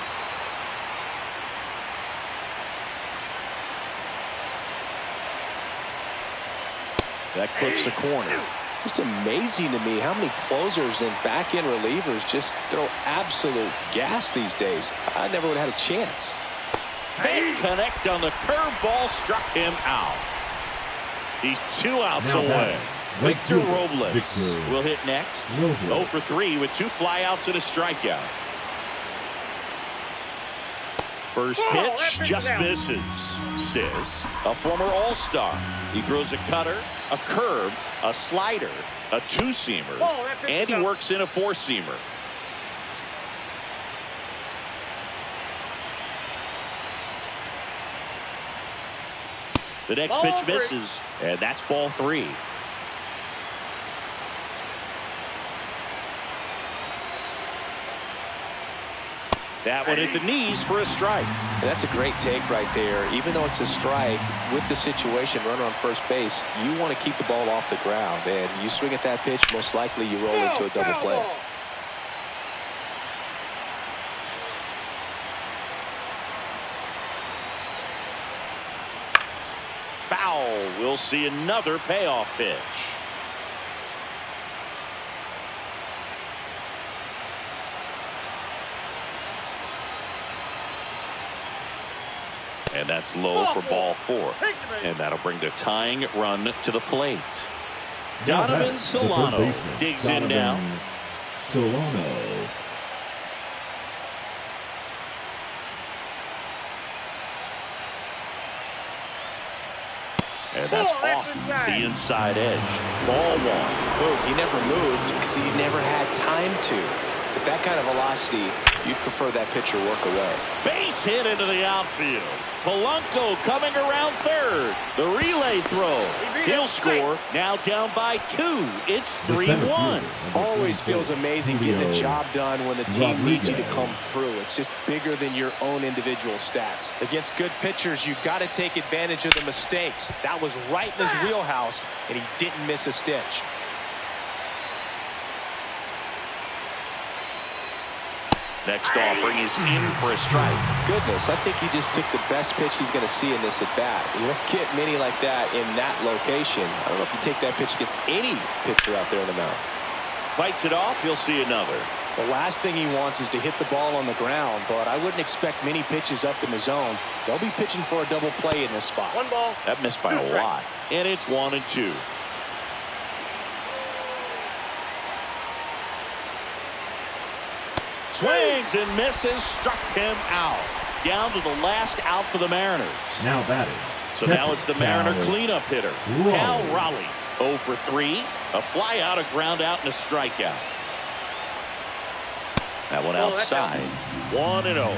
That clips the corner. Just amazing to me how many closers and back-end relievers just throw absolute gas these days. I never would have had a chance. Big connect on the curveball, struck him out. He's 2 outs Now away. Victor Robles Victor will hit next. Robles. 0 for 3 with 2 flyouts and a strikeout. First pitch just misses. Sis, a former All-Star. He throws a cutter, a curve, a slider, a 2-seamer, and he works in a 4-seamer. The next pitch misses, and that's ball 3. That one hit the knees for a strike. And that's a great take right there. Even though it's a strike, with the situation, runner on first base, you want to keep the ball off the ground. And you swing at that pitch, most likely you roll into a double play. Foul. We'll see another payoff pitch. And that's low for ball 4. And that'll bring the tying run to the plate. Donovan Solano digs in now. Solano. And that's off the inside edge. Ball 1. Oh, he never moved because he never had time to. With that kind of velocity, you'd prefer that pitcher work away. Base hit into the outfield. Polanco coming around third. The relay throw. He'll score. Now down by 2. It's 3-1. Always feels amazing getting the job done when the team needs you to come through. It's just bigger than your own individual stats. Against good pitchers, you've got to take advantage of the mistakes. That was right in his wheelhouse, and he didn't miss a stitch. Next offering is in for a strike. Goodness, I think he just took the best pitch he's going to see in this at-bat. You don't get many like that in that location. I don't know if you take that pitch against any pitcher out there in the mound. Fights it off, you'll see another. The last thing he wants is to hit the ball on the ground, but I wouldn't expect many pitches up in the zone. They'll be pitching for a double play in this spot. 1 ball. That missed by a lot. And it's 1-2. Swings and misses, struck him out. Down to the last out for the Mariners. Now batting. So now it's the Mariner Cal cleanup hitter, Raleigh. Cal Raleigh. 0 for 3, a fly out, a ground out, and a strikeout. That one outside. 1-0.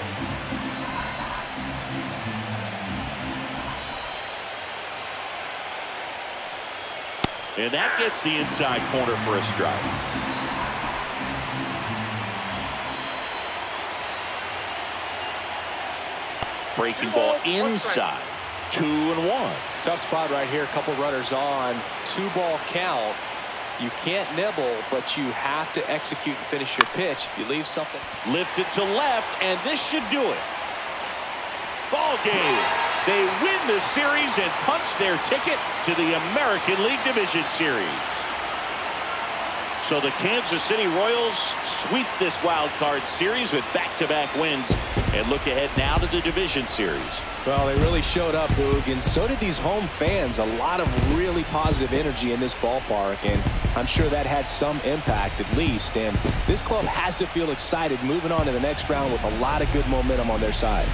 And that gets the inside corner for a strike. Breaking ball inside. 2-1. Tough spot right here. A couple runners on. 2-ball count. You can't nibble, but you have to execute and finish your pitch. If you leave something. Lifted to left, and this should do it. Ball game. They win the series and punch their ticket to the American League Division Series. So the Kansas City Royals sweep this wild card series with back-to-back wins and look ahead now to the division series. Well, they really showed up, Boog, and so did these home fans. A lot of really positive energy in this ballpark, and I'm sure that had some impact at least. And this club has to feel excited moving on to the next round with a lot of good momentum on their side.